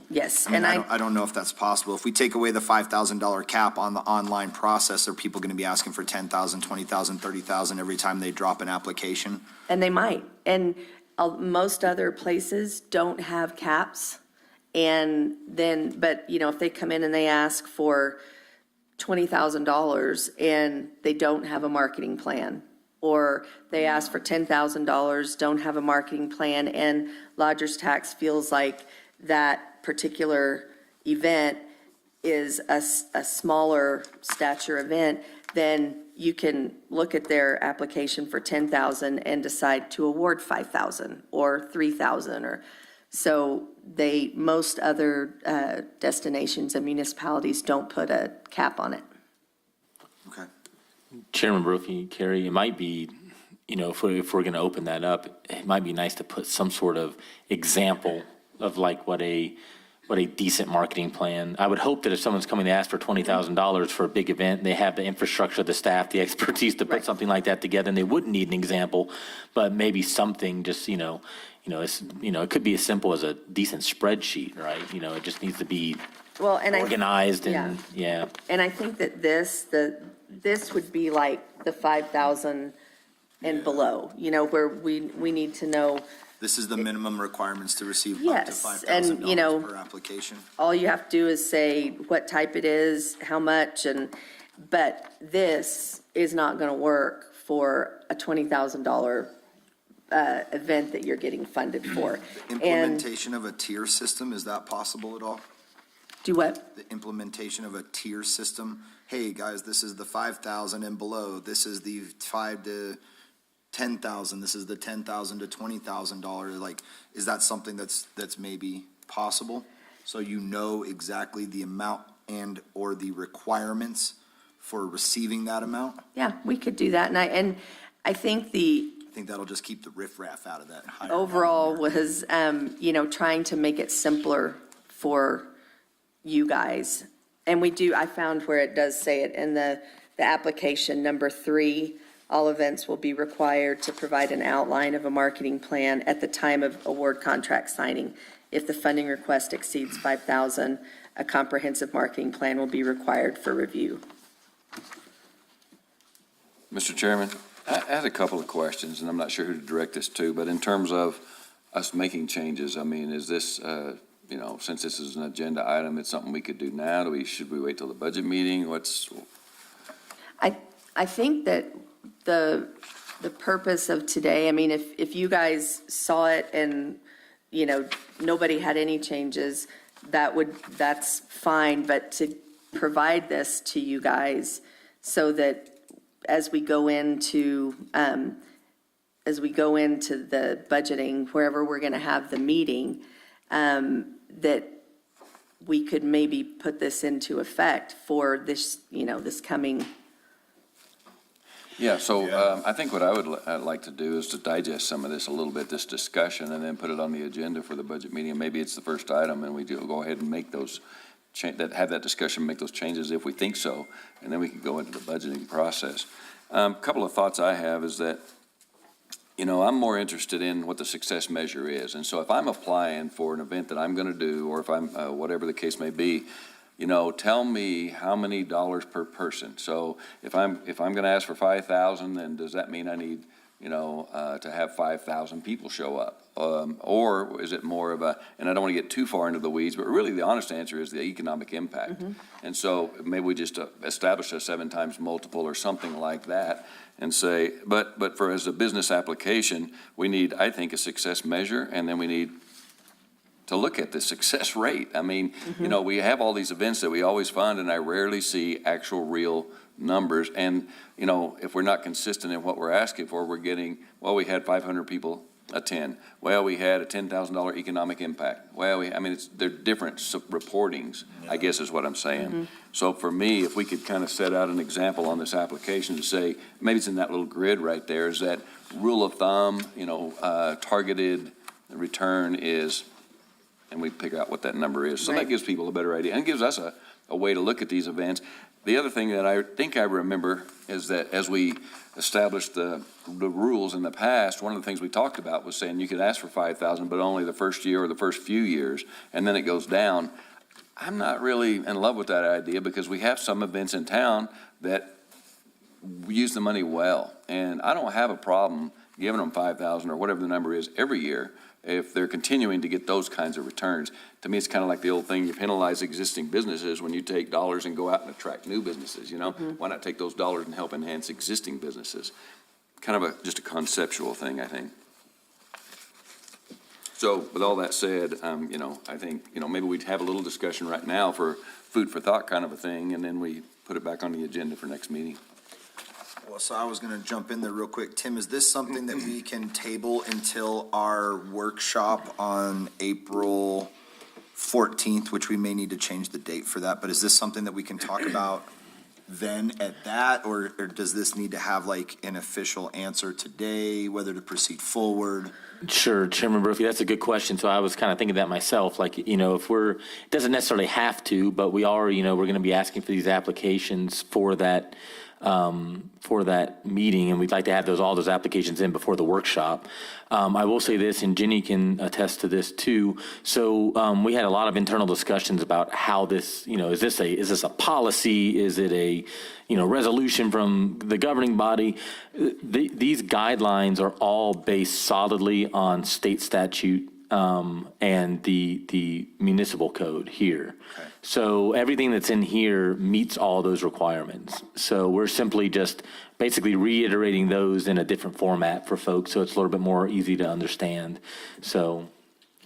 Yes, I mean, and I don't know if that's possible. If we take away the $5,000 cap on the online process, are people going to be asking for 10,000, 20,000, 30,000 every time they drop an application? And they might. And most other places don't have caps. And then, but, if they come in and they ask for $20,000 and they don't have a marketing plan, or they ask for $10,000, don't have a marketing plan, and Lodgers Tax feels like that particular event is a smaller stature event, then you can look at their application for 10,000 and decide to award 5,000 or 3,000 or, so most other destinations and municipalities don't put a cap on it. Okay. Chairman Brophy, Carrie, it might be, if we're going to open that up, it might be nice to put some sort of example of like what a decent marketing plan. I would hope that if someone's coming to ask for $20,000 for a big event, they have the infrastructure, the staff, the expertise to put something like that together, and they wouldn't need an example, but maybe something just, it could be as simple as a decent spreadsheet, right? It just needs to be Well, and organized and, yeah. And I think that this would be like the 5,000 and below, where we need to know, This is the minimum requirements to receive up to Yes, and, $5,000 per application. all you have to do is say what type it is, how much, but this is not gonna work for a $20,000 event that you're getting funded for. And Implementation of a tier system, is that possible at all? do what? The implementation of a tier system? Hey, guys, this is the 5,000 and below. This is the 5 to 10,000. This is the 10,000 to $20,000. Like, is that something that's maybe possible? So you know exactly the amount and or the requirements for receiving that amount? Yeah, we could do that, and I think I think that'll just keep the riffraff out of that. higher overall number. was, trying to make it simpler for you guys. And I found where it does say it in the application, number 3, all events will be required to provide an outline of a marketing plan at the time of award contract signing. If the funding request exceeds 5,000, a comprehensive marketing plan will be required for review. Mr. Chairman, I had a couple of questions, and I'm not sure who to direct this to, but in terms of us making changes, I mean, is this, since this is an agenda item, it's something we could do now? Should we wait till the budget meeting? I think that the purpose of today, I mean, if you guys saw it and, nobody had any changes, that's fine, but to provide this to you guys so that as we go into the budgeting, wherever we're gonna have the meeting, that we could maybe put this into effect for this, this coming. Yeah, so I think what I'd like to do is to digest some of this a little bit, this discussion, and then put it on the agenda for the budget meeting. Maybe it's the first item, and we do go ahead and make those, have that discussion, make those changes if we think so, and then we can go into the budgeting process. A couple of thoughts I have is that, I'm more interested in what the success measure is. And so if I'm applying for an event that I'm going to do, or if I'm, whatever the case may be, tell me how many dollars per person. So if I'm going to ask for 5,000, then does that mean I need, to have 5,000 people show up? Or is it more of and I don't want to get too far into the weeds, but really the honest answer is the economic impact. And so maybe we just establish a 7 times multiple or something like that and say, but as a business application, we need, I think, a success measure, and then we need to look at the success rate. I mean, we have all these events that we always fund, and I rarely see actual real numbers. And, if we're not consistent in what we're asking for, we're getting, we had 500 people attend. We had a $10,000 economic impact. They're different reportings, I guess is what I'm saying. So for me, if we could kind of set out an example on this application to say, maybe it's in that little grid right there, is that rule of thumb, targeted return is, and we figure out what that number is. So that gives people a better idea and gives us a way to look at these events. The other thing that I think I remember is that as we established the rules in the past, one of the things we talked about was saying you could ask for 5,000, but only the first year or the first few years, and then it goes down. I'm not really in love with that idea because we have some events in town that use the money well, and I don't have a problem giving them 5,000 or whatever the number is every year if they're continuing to get those kinds of returns. To me, it's kind of like the old thing, you penalize existing businesses when you take dollars and go out and attract new businesses, Why not take those dollars and help enhance existing businesses? Kind of just a conceptual thing, I think. So with all that said, I think, maybe we'd have a little discussion right now for food for thought kind of a thing, and then we put it back on the agenda for next meeting. well, so I was gonna jump in there real quick. Tim, is this something that we can table until our workshop on April 14th, which we may need to change the date for that, but is this something that we can talk about then at that, or does this need to have like an official answer today, whether to proceed forward? Sure, Chairman Brophy, that's a good question. So I was kind of thinking that myself, like, if it doesn't necessarily have to, but we are, we're going to be asking for these applications for that meeting, and we'd like to have all those applications in before the workshop. I will say this, and Jenny can attest to this too. So we had a lot of internal discussions about how this, is this a policy? Is it a, resolution from the governing body? These guidelines are all based solidly on state statute and the municipal code here. Okay. So everything that's in here meets all those requirements. So we're simply just basically reiterating those in a different format for folks, so it's a little bit more easy to understand. So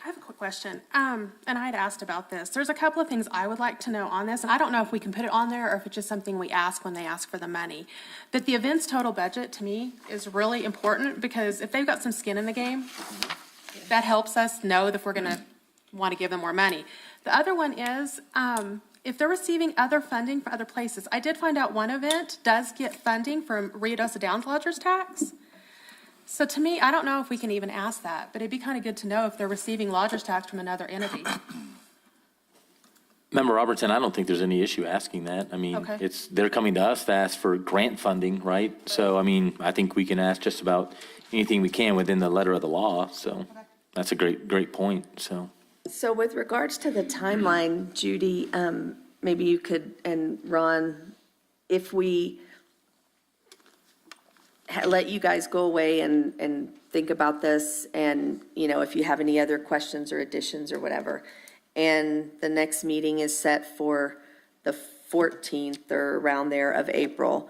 I have a quick question, and I had asked about this. There's a couple of things I would like to know on this, and I don't know if we can put it on there or if it's just something we ask when they ask for the money. But the event's total budget, to me, is really important, because if they've got some skin in the game, that helps us know if we're gonna want to give them more money. The other one is, if they're receiving other funding from other places, I did find out one event does get funding from Rio Dosa Downs Lodgers tax. So to me, I don't know if we can even ask that, but it'd be kind of good to know if they're receiving lodgers tax from another entity. Member Robertson, I don't think there's any issue asking that. I mean, Okay. they're coming to us to ask for grant funding, right? So, I mean, I think we can ask just about anything we can within the letter of the law, so that's a great point, so. So with regards to the timeline, Judy, maybe you could, and Ron, if we let you guys go away and think about this, and, if you have any other questions or additions or whatever, and the next meeting is set for the 14th or around there of April,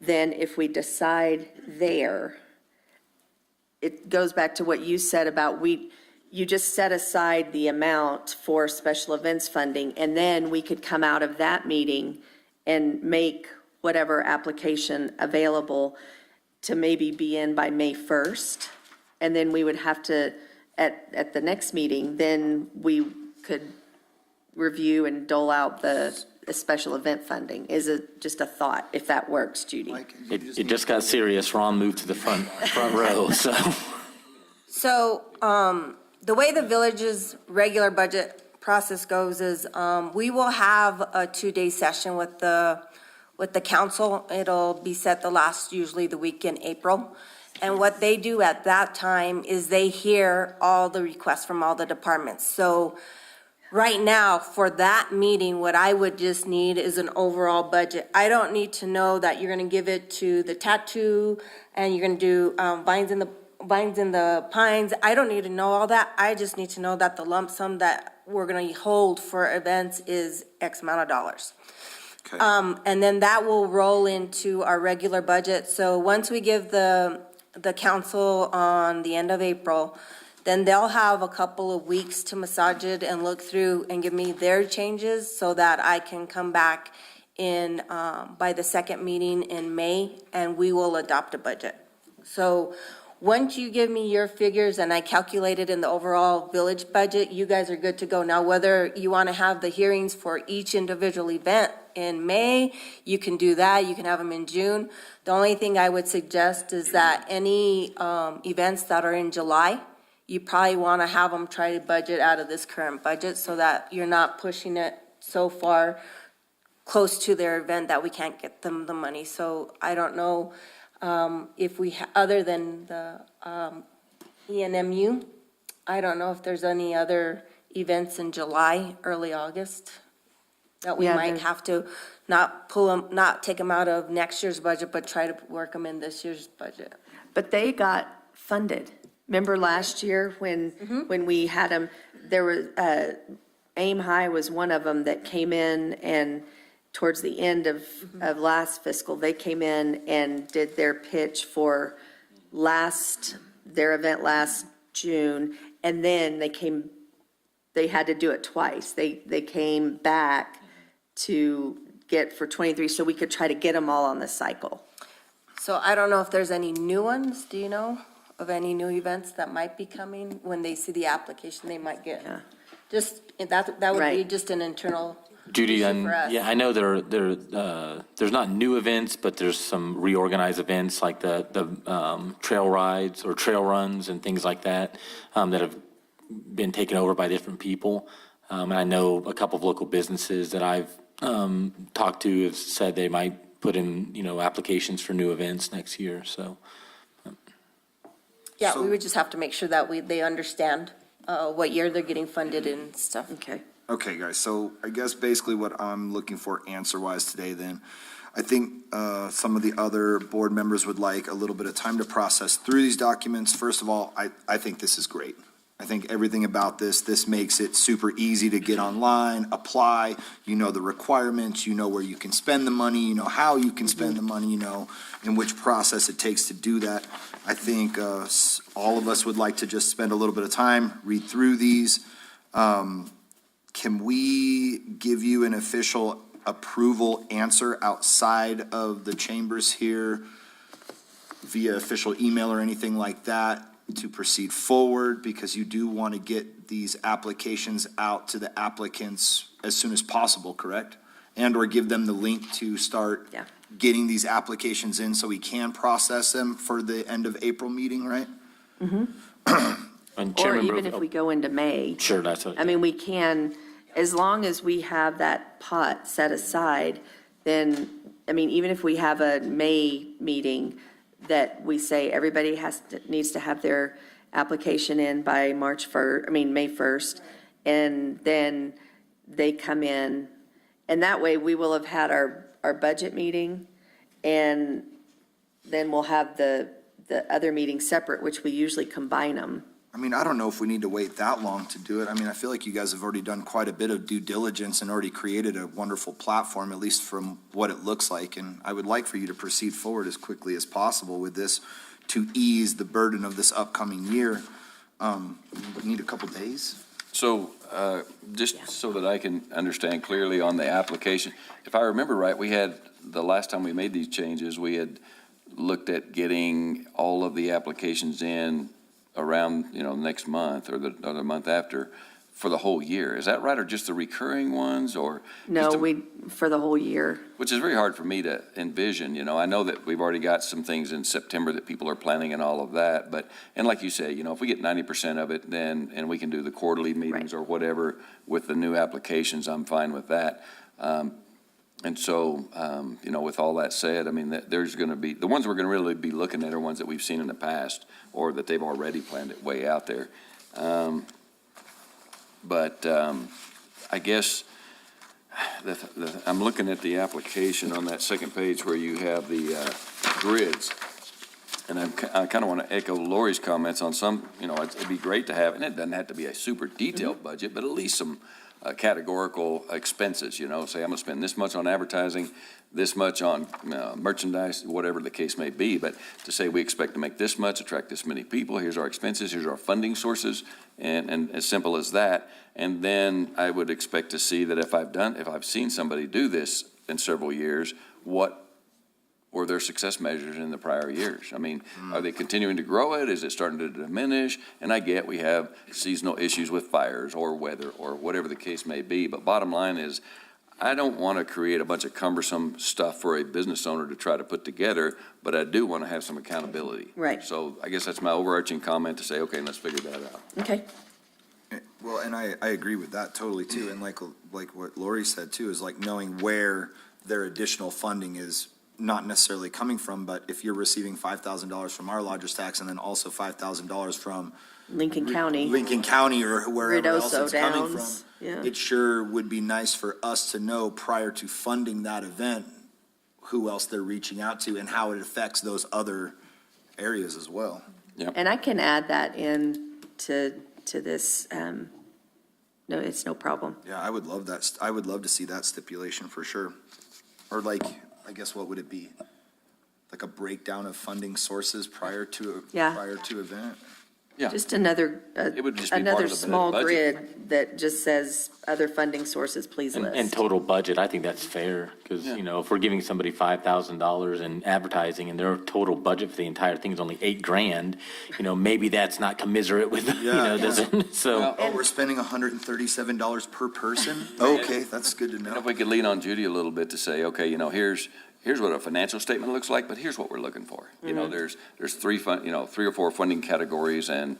then if we decide there, it goes back to what you said about you just set aside the amount for special events funding, and then we could come out of that meeting and make whatever application available to maybe be in by May 1st. And then we would have to, at the next meeting, then we could review and dole out the special event funding. Is it just a thought, if that works, Judy? Mike, It just got serious. Ron moved to the front row, so. So, the way the village's regular budget process goes is, we will have a 2-day session with the council. It'll be set usually the week in April. And what they do at that time is they hear all the requests from all the departments. So right now, for that meeting, what I would just need is an overall budget. I don't need to know that you're gonna give it to the tattoo and you're gonna do, Vines in the Pines. I don't need to know all that. I just need to know that the lump sum that we're gonna hold for events is X amount of dollars. Okay. And then that will roll into our regular budget. So once we give the council on the end of April, then they'll have a couple of weeks to massage it and look through and give me their changes so that I can come back in, by the second meeting in May, and we will adopt a budget. So once you give me your figures and I calculate it in the overall village budget, you guys are good to go. Now, whether you want to have the hearings for each individual event in May, you can do that. You can have them in June. The only thing I would suggest is that any events that are in July, you probably want to have them try to budget out of this current budget so that you're not pushing it so far close to their event that we can't get them the money. So I don't know if we, other than the ENMU, I don't know if there's any other events in July, early August, that we Yeah, might there- have to not pull them, not take them out of next year's budget, but try to work them in this year's budget. But they got funded. Remember last year when we had them, there was, Aim High was one of them that came in, and towards the end of last fiscal, they came in and did their pitch for their event last June, and then they had to do it twice. They came back to get for 23, so we could try to get them all on the cycle. So I don't know if there's any new ones, do you know, of any new events that might be coming? When they see the application, they might get, Yeah. just, that would be Right. just an internal Judy, issue and for us. yeah, I know there's not new events, but there's some reorganized events like the trail rides or trail runs and things like that that have been taken over by different people. And I know a couple of local businesses that I've talked to have said they might put in, applications for new events next year, so. Yeah, So- we would just have to make sure that they understand what year they're getting funded and stuff. Okay. Okay, guys, so I guess basically what I'm looking for answer-wise today then, I think some of the other board members would like a little bit of time to process through these documents. First of all, I think this is great. I think everything about this makes it super easy to get online, apply, you know the requirements, you know where you can spend the money, you know how you can spend the money, you know in which process it takes to do that. I think all of us would like to just spend a little bit of time, read through these. Can we give you an official approval answer outside of the chambers here via official email or anything like that to proceed forward? Because you do want to get these applications out to the applicants as soon as possible, correct? And/or give them the link to start Yeah. getting these applications in so we can process them for the end of April meeting, right? And Or Chairman even Brophy- if we go into May. Sure, that's what. I mean, we can, as long as we have that pot set aside, then, I mean, even if we have a May meeting, that we say everybody needs to have their application in by May 1st, and then they come in, and that way we will have had our budget meeting, and then we'll have the other meeting separate, which we usually combine them. I mean, I don't know if we need to wait that long to do it. I mean, I feel like you guys have already done quite a bit of due diligence and already created a wonderful platform, at least from what it looks like. And I would like for you to proceed forward as quickly as possible with this to ease the burden of this upcoming year. We need a couple days. So, just so that I can understand clearly on the application, if I remember right, the last time we made these changes, we had looked at getting all of the applications in around, next month or the month after for the whole year. Is that right, or just the recurring ones, or? No, just a- for the whole year. Which is very hard for me to envision, I know that we've already got some things in September that people are planning and all of that, but, and like you say, if we get 90% of it, then, and we can do the quarterly meetings or whatever with the new applications, I'm fine with that. And so, with all that said, I mean, there's going to be, the ones we're going to really be looking at are ones that we've seen in the past or that they've already planned it way out there. But I guess I'm looking at the application on that second page where you have the grids. And I kind of want to echo Lori's comments on some, it'd be great to have, and it doesn't have to be a super detailed budget, but at least some categorical expenses, say I'm going to spend this much on advertising, this much on merchandise, whatever the case may be, but to say we expect to make this much, attract this many people, here's our expenses, here's our funding sources, and as simple as that. And then I would expect to see that if I've seen somebody do this in several years, what were their success measures in the prior years? I mean, are they continuing to grow it? Is it starting to diminish? And I get we have seasonal issues with fires or weather or whatever the case may be, but bottom line is, I don't want to create a bunch of cumbersome stuff for a business owner to try to put together, but I do want to have some accountability. Right. So I guess that's my overarching comment to say, okay, let's figure that out. Okay. Well, and I agree with that totally too. And like what Lori said too, is like knowing where their additional funding is not necessarily coming from, but if you're receiving $5,000 from our lodgers tax and then also $5,000 from Lincoln County. Lincoln County or wherever else Ruidoso it's coming from, Downs, yeah. it sure would be nice for us to know prior to funding that event, who else they're reaching out to and how it affects those other areas as well. And I can add that in to this, no, it's no problem. Yeah, I would love that. I would love to see that stipulation for sure. Or like, I guess what would it be? Like a breakdown of funding sources prior to Yeah. event? Yeah. Just another, It would just be part another of the small budget. grid that just says, other funding sources, please And list. total budget, I think that's fair, because, Yeah. you know, if we're giving somebody $5,000 in advertising and their total budget for the entire thing is only $8,000, you know, maybe that's not commiserate with, you know, doesn't, so. Well, Oh, we're spending $137 per person? Okay, that's good to And know. if we could lean on Judy a little bit to say, okay, you know, here's what a financial statement looks like, but here's what we're looking for. You know, there's three or four funding categories and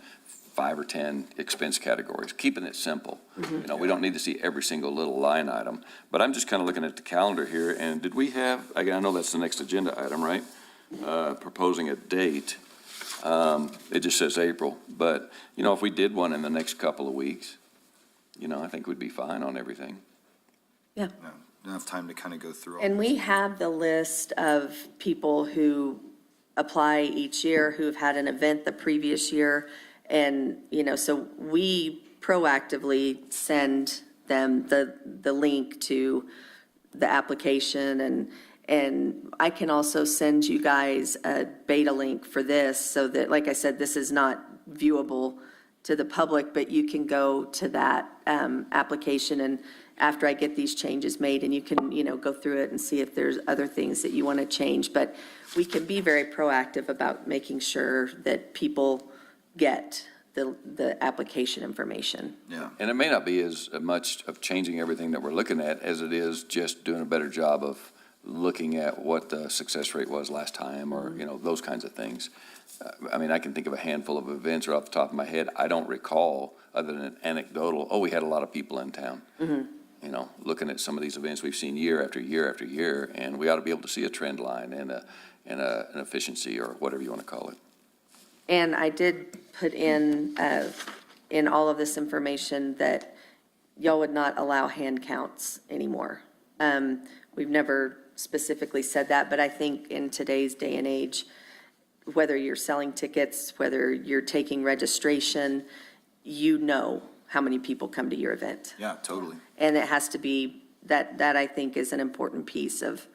5 or 10 expense categories, keeping it simple. You know, we don't need to see every single little line item. But I'm just kind of looking at the calendar here, and did we have, I know that's the next agenda item, right? Proposing a date. It just says April, but, you know, if we did one in the next couple of weeks, you know, I think we'd be fine on everything. Yeah. Enough time to kind of go through all. And we have the list of people who apply each year, who've had an event the previous year. And, you know, so we proactively send them the link to the application, and I can also send you guys a beta link for this, so that, like I said, this is not viewable to the public, but you can go to that application, and after I get these changes made, and you can, you know, go through it and see if there's other things that you want to change. But we can be very proactive about making sure that people get the application information. Yeah. And it may not be as much of changing everything that we're looking at as it is just doing a better job of looking at what the success rate was last time, or, you know, those kinds of things. I mean, I can think of a handful of events right off the top of my head. I don't recall, other than anecdotal, we had a lot of people in town. You know, looking at some of these events we've seen year after year after year, and we ought to be able to see a trend line and an efficiency, or whatever you want to call it. And I did put in all of this information that y'all would not allow hand counts anymore. We've never specifically said that, but I think in today's day and age, whether you're selling tickets, whether you're taking registration, you know how many people come to your event. Yeah, totally. And it has to be, that I think is an important piece of,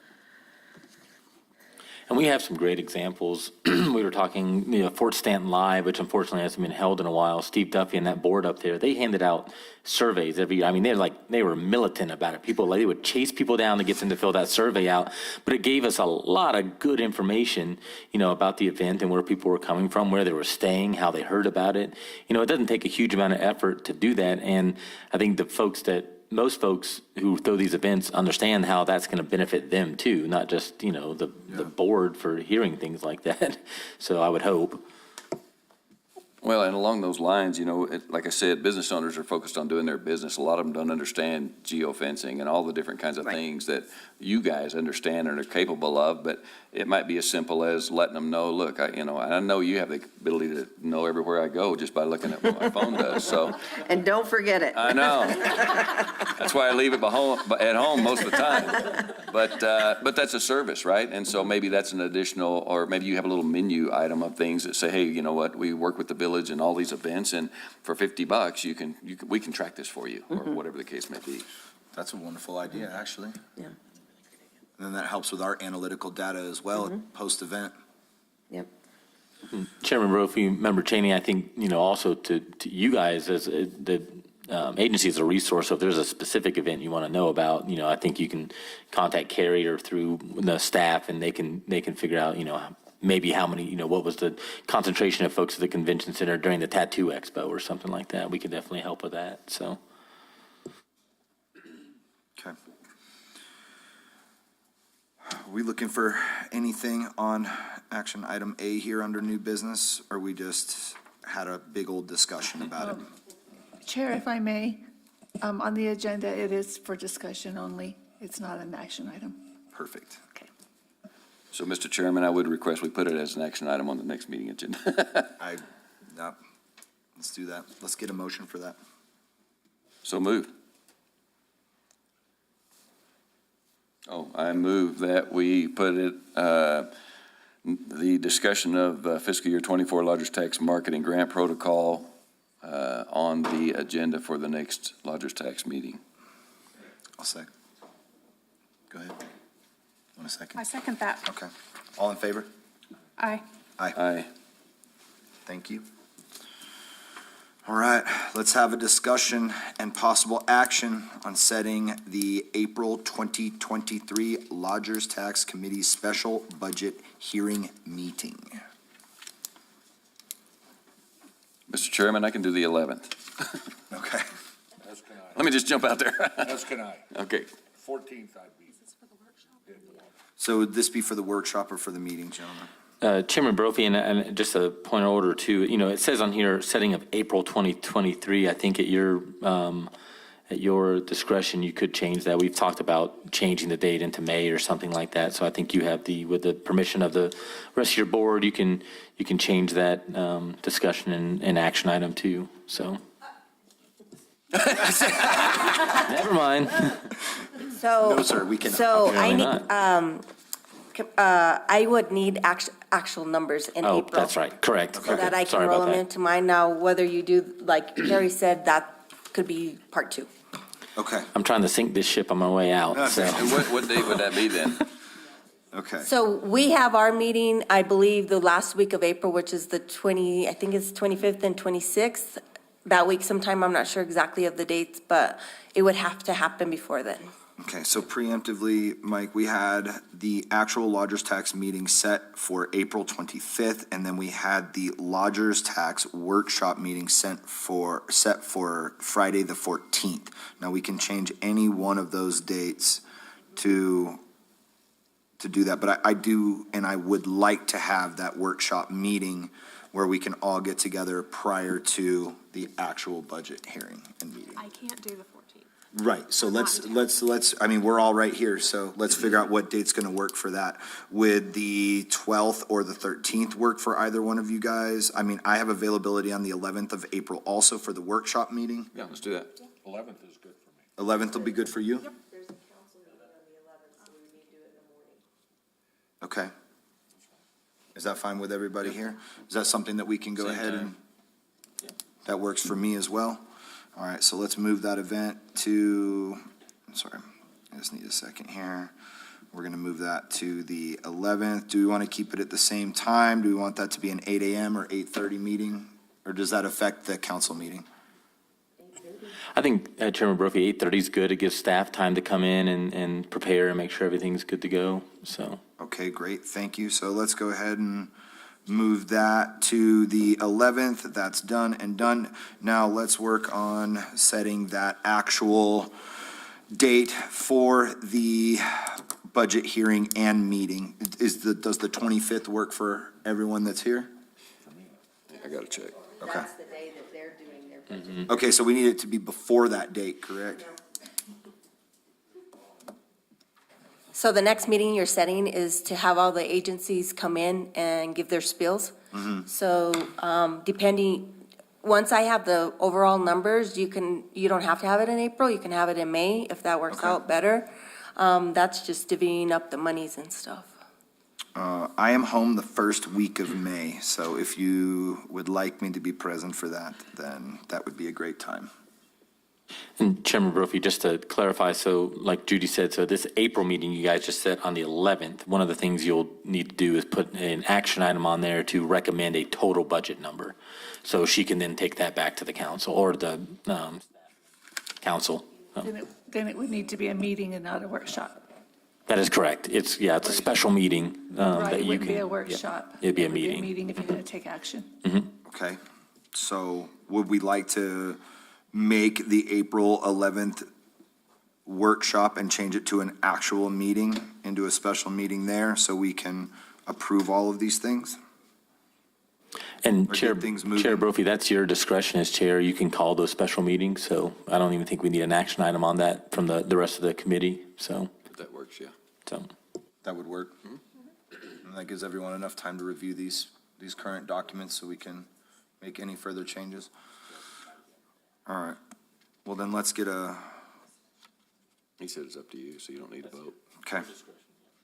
And we have some great examples. We were talking, you know, Fort Stanton Live, which unfortunately hasn't been held in a while. Steve Duffy and that board up there, they handed out surveys every year. I mean, they were militant about it. People, they would chase people down to get them to fill that survey out. But it gave us a lot of good information, you know, about the event and where people were coming from, where they were staying, how they heard about it. You know, it doesn't take a huge amount of effort to do that. And I think most folks who throw these events understand how that's going to benefit them too, not just, you know, the board for hearing things like that. So I would hope. Well, and along those lines, you know, like I said, business owners are focused on doing their business. A lot of them don't understand geofencing and all the different kinds of things that you guys understand and are capable of, but it might be as simple as letting them know, look, I know you have the ability to know everywhere I go just by looking at what my phone does, so. and don't forget it. I know. That's why I leave it at home most of the time. But that's a service, right? And so maybe that's an additional, or maybe you have a little menu item of things that say, hey, you know what, we work with the village and all these events, and for $50, we can track this for you, or whatever the case may be. That's a wonderful idea, actually. Yeah. And then that helps with our analytical data as well, post-event. Yep. Chairman Brophy, Member Cheney, I think, you know, also to you guys as the agency is a resource. So if there's a specific event you want to know about, you know, I think you can contact Carrie or through the staff, and they can figure out, you know, maybe how many, you know, what was the concentration of folks at the convention center during the Tattoo Expo or something like that. We could definitely help with that, so. Okay. Are we looking for anything on action item A here under new business, or we just had a big old discussion about it? Chair, if I may, on the agenda, it is for discussion only. It's not an action item. Perfect. So, Mr. Chairman, I would request we put it as an action item on the next meeting agenda. Let's do that. Let's get a motion for that. So moved. I move that we put it, the discussion of fiscal year 24 Lodgers Tax Marketing Grant Protocol on the agenda for the next Lodgers Tax meeting. I'll second. Go ahead. Want a second? I second that. Okay. All in favor? Aye. Aye. Aye. Thank you. All right, let's have a discussion and possible action on setting the April 2023 Lodgers Tax Committee Special Budget Hearing Meeting. Mr. Chairman, I can do the 11th. Okay. As can Let me just jump out there. I. As can I. Okay. 14th I'd be. So would this be for the workshop or for the meeting, gentlemen? Chairman Brophy, and just a point of order too, it says on here, setting of April 2023, I think at your discretion, you could change that. We've talked about changing the date into May or something like that, so I think you have with the permission of the rest of your board, you can change that discussion and action item too, so. Never mind. So. No, sir, we cannot. So I Apparently need, I would need actual numbers in Oh, April. that's right, correct. So that I Sorry can roll about them that. into mine now, whether you do, like Carrie said, that could be part 2. Okay, I'm trying to sink this ship on my way out, so. And what date would that be then? okay. So we have our meeting, I believe, the last week of April, which is the 20, I think it's 25th and 26th. That week sometime, I'm not sure exactly of the dates, but it would have to happen before then. Okay, so preemptively, Mike, we had the actual lodgers tax meeting set for April 25th, and then we had the lodgers tax workshop meeting set for Friday, the 14th. Now, we can change any one of those dates to do that, but I do, and I would like to have that workshop meeting where we can all get together prior to the actual budget hearing and meeting. I can't do the 14th. Right, so let's, I mean, we're all right here, so let's figure out what date's gonna work for that. Would the 12th or the 13th work for either one of you guys? I mean, I have availability on the 11th of April also for the workshop meeting. Yeah, let's do that. 11th is good for me. 11th will be good for you? There's a council meeting on the 11th, so we need to do it in the morning. Okay. Is that fine with everybody here? Is that something that we can go Same ahead and? time. That works for me as well. All right, so let's move that event to, sorry, I just need a second here. We're gonna move that to the 11th. Do we want to keep it at the same time? Do we want that to be an 8 AM or 8:30 meeting? Or does that affect the council meeting? I think Chairman Brophy, 8:30 is good. It gives staff time to come in and prepare and make sure everything's good to go, so. Okay, great, thank you. So let's go ahead and move that to the 11th. That's done and done. Now let's work on setting that actual date for the budget hearing and meeting. Does the 25th work for everyone that's here? I gotta check. Okay. That's the day that they're doing their budget. Okay, so we need it to be before that date, correct? So the next meeting you're setting is to have all the agencies come in and give their spills. So, depending, once I have the overall numbers, you don't have to have it in April, you can have it in May if that works Okay. out better. That's just divvying up the monies and stuff. I am home the first week of May, so if you would like me to be present for that, then that would be a great time. And Chairman Brophy, just to clarify, so like Judy said, so this April meeting you guys just set on the 11th, one of the things you'll need to do is put an action item on there to recommend a total budget number. So she can then take that back to the council or the council. Then it would need to be a meeting and not a workshop. That is correct. It's a special meeting Right, that it you wouldn't be can. a workshop. It'd be a It would meeting. meeting if you're going to take action. Okay, so would we like to make the April 11th workshop and change it to an actual meeting, into a special meeting there, so we can approve all of these things? And Or Chair get things moving. Chair Brophy, that's your discretion as chair. You can call those special meetings, so I don't even think we need an action item on that from the rest of the committee, so. If that works, yeah. So, That would work? And that gives everyone enough time to review these current documents so we can make any further changes? All right, well then let's get He said it's up to you, so you don't need a vote. okay.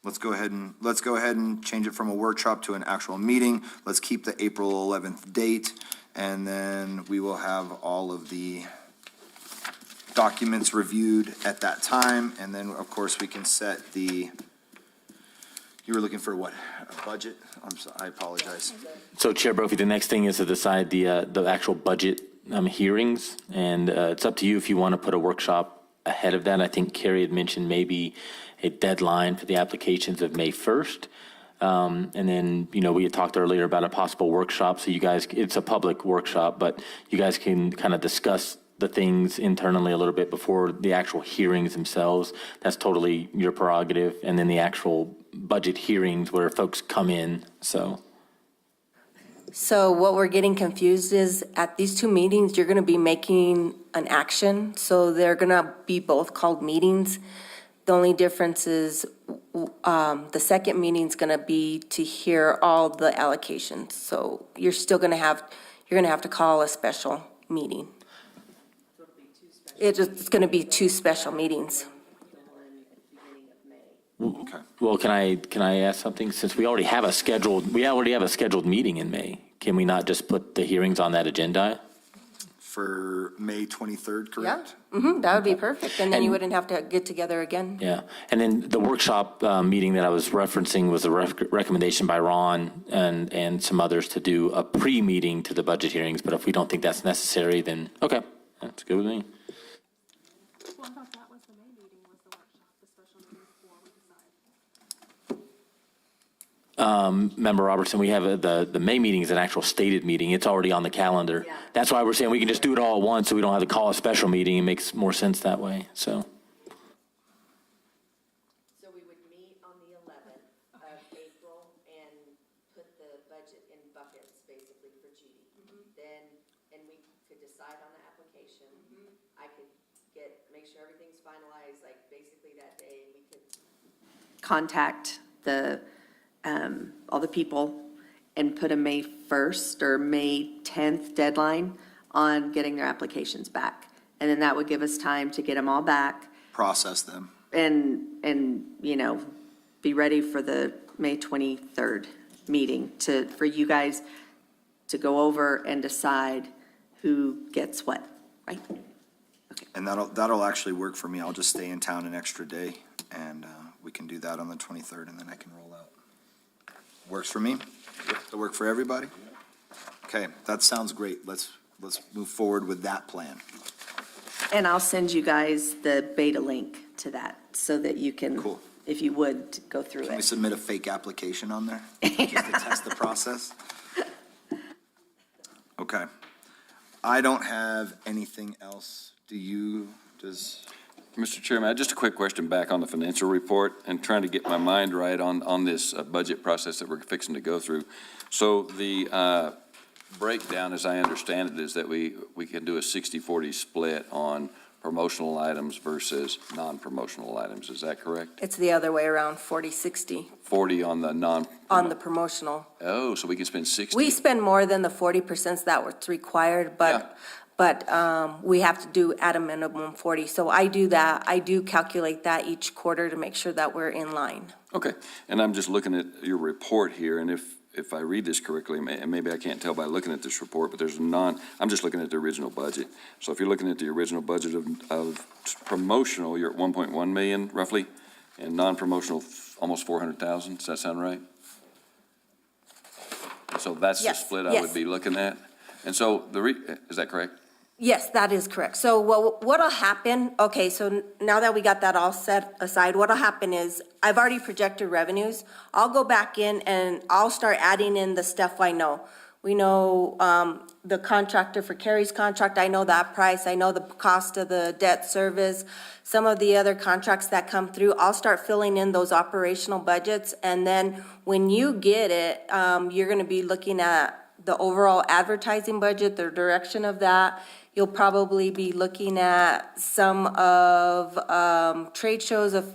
Let's go ahead and change it from a workshop to an actual meeting. Let's keep the April 11th date, and then we will have all of the documents reviewed at that time, and then, of course, we can set the, you were looking for what, a budget? I apologize. so Chair Brophy, the next thing is to decide the actual budget hearings, and it's up to you if you want to put a workshop ahead of that. I think Carrie had mentioned maybe a deadline for the applications of May 1st. And then, we had talked earlier about a possible workshop, so you guys, it's a public workshop, but you guys can kind of discuss the things internally a little bit before the actual hearings themselves. That's totally your prerogative. And then the actual budget hearings where folks come in, so. So what we're getting confused is at these two meetings, you're going to be making an action. So they're going to be both called meetings. The only difference is the second meeting's going to be to hear all the allocations. So you're still going to have, you're going to have to call a special meeting. It's going to be two special meetings. Well, can I ask something? Since we already have a scheduled meeting in May, can we not just put the hearings on that agenda? For May 23rd, Yeah, correct? that would be perfect. And then you And- wouldn't have to get together again. Yeah, and then the workshop meeting that I was referencing was a recommendation by Ron and some others to do a pre-meeting to the budget hearings, but if we don't think that's necessary, then, okay, that's good with me. Well, I thought that was the May meeting, was the workshop, the special meeting before we decide. Member Robertson, we have the May meeting is an actual stated meeting. It's already on the calendar. That's why we're saying we can just do it all at once, so we don't have to call a special meeting. It makes more sense that way, so. So we would meet on the 11th of April and put the budget in buckets, basically, for Judy. Then, and we could decide on the application. I could make sure everything's finalized, like, basically that day, we could contact all the people and put a May 1st or May 10th deadline on getting their applications back. And then that would give us time to get them all back Process them. and, be ready for the May 23rd meeting for you guys to go over and decide who gets what, right? And that'll actually work for me. I'll just stay in town an extra day, and we can do that on the 23rd, and then I can roll out. Works for me? Does it work for everybody? Okay, that sounds great. Let's move forward with that plan. And I'll send you guys the beta link to that so that you can, Cool. if you would, go through Can we it. submit a fake application on there, just to test the process? Okay. I don't have anything else. Does? Mr. Chairman, just a quick question back on the financial report and trying to get my mind right on this budget process that we're fixing to go through. So the breakdown, as I understand it, is that we can do a 60-40 split on promotional items versus non-promotional items. Is that correct? It's the other way around, 40/60 40 on the non. on the promotional. Oh, so we can spend 60? We spend more than the 40% that was required, but we have to do at a minimum 40. So I do that. I do calculate that each quarter to make sure that we're in line. Okay, and I'm just looking at your report here, and if I read this correctly, and maybe I can't tell by looking at this report, but I'm just looking at the original budget. So if you're looking at the original budget of promotional, you're at 1.1 million roughly, and non-promotional, almost 400,000. Does that sound right? So that's the Yes, split I yes. would be looking at. And so is that correct? Yes, that is correct. So what'll happen, okay, so now that we got that all set aside, what'll happen is, I've already projected revenues. I'll go back in and I'll start adding in the stuff I know. We know the contractor for Carrie's contract, I know that price, I know the cost of the debt service, some of the other contracts that come through. I'll start filling in those operational budgets, and then when you get it, you're gonna be looking at the overall advertising budget, the direction of that. You'll probably be looking at some of trade shows, if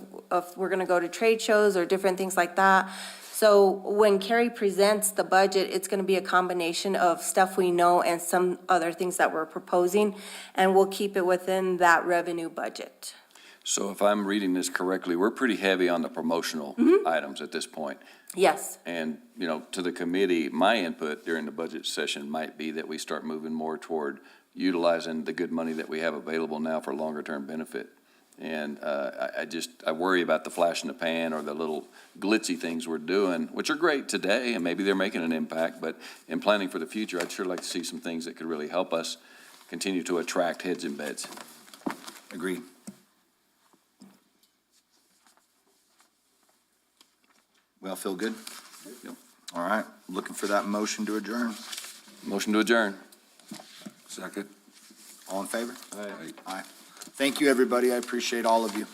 we're gonna go to trade shows or different things like that. So when Carrie presents the budget, it's gonna be a combination of stuff we know and some other things that we're proposing, and we'll keep it within that revenue budget. So if I'm reading this correctly, we're pretty heavy on the promotional items at this point. Yes, And, to the committee, my input during the budget session might be that we start moving more toward utilizing the good money that we have available now for longer-term benefit. And I worry about the flash in the pan or the little glitzy things we're doing, which are great today, and maybe they're making an impact, but in planning for the future, I'd sure like to see some things that could really help us continue to attract heads and beds. Agreed. We all feel good? Yep. All right, looking for that motion to adjourn. Motion to adjourn. Second. All in favor? Aye. Aye. Thank you, everybody. I appreciate all of you.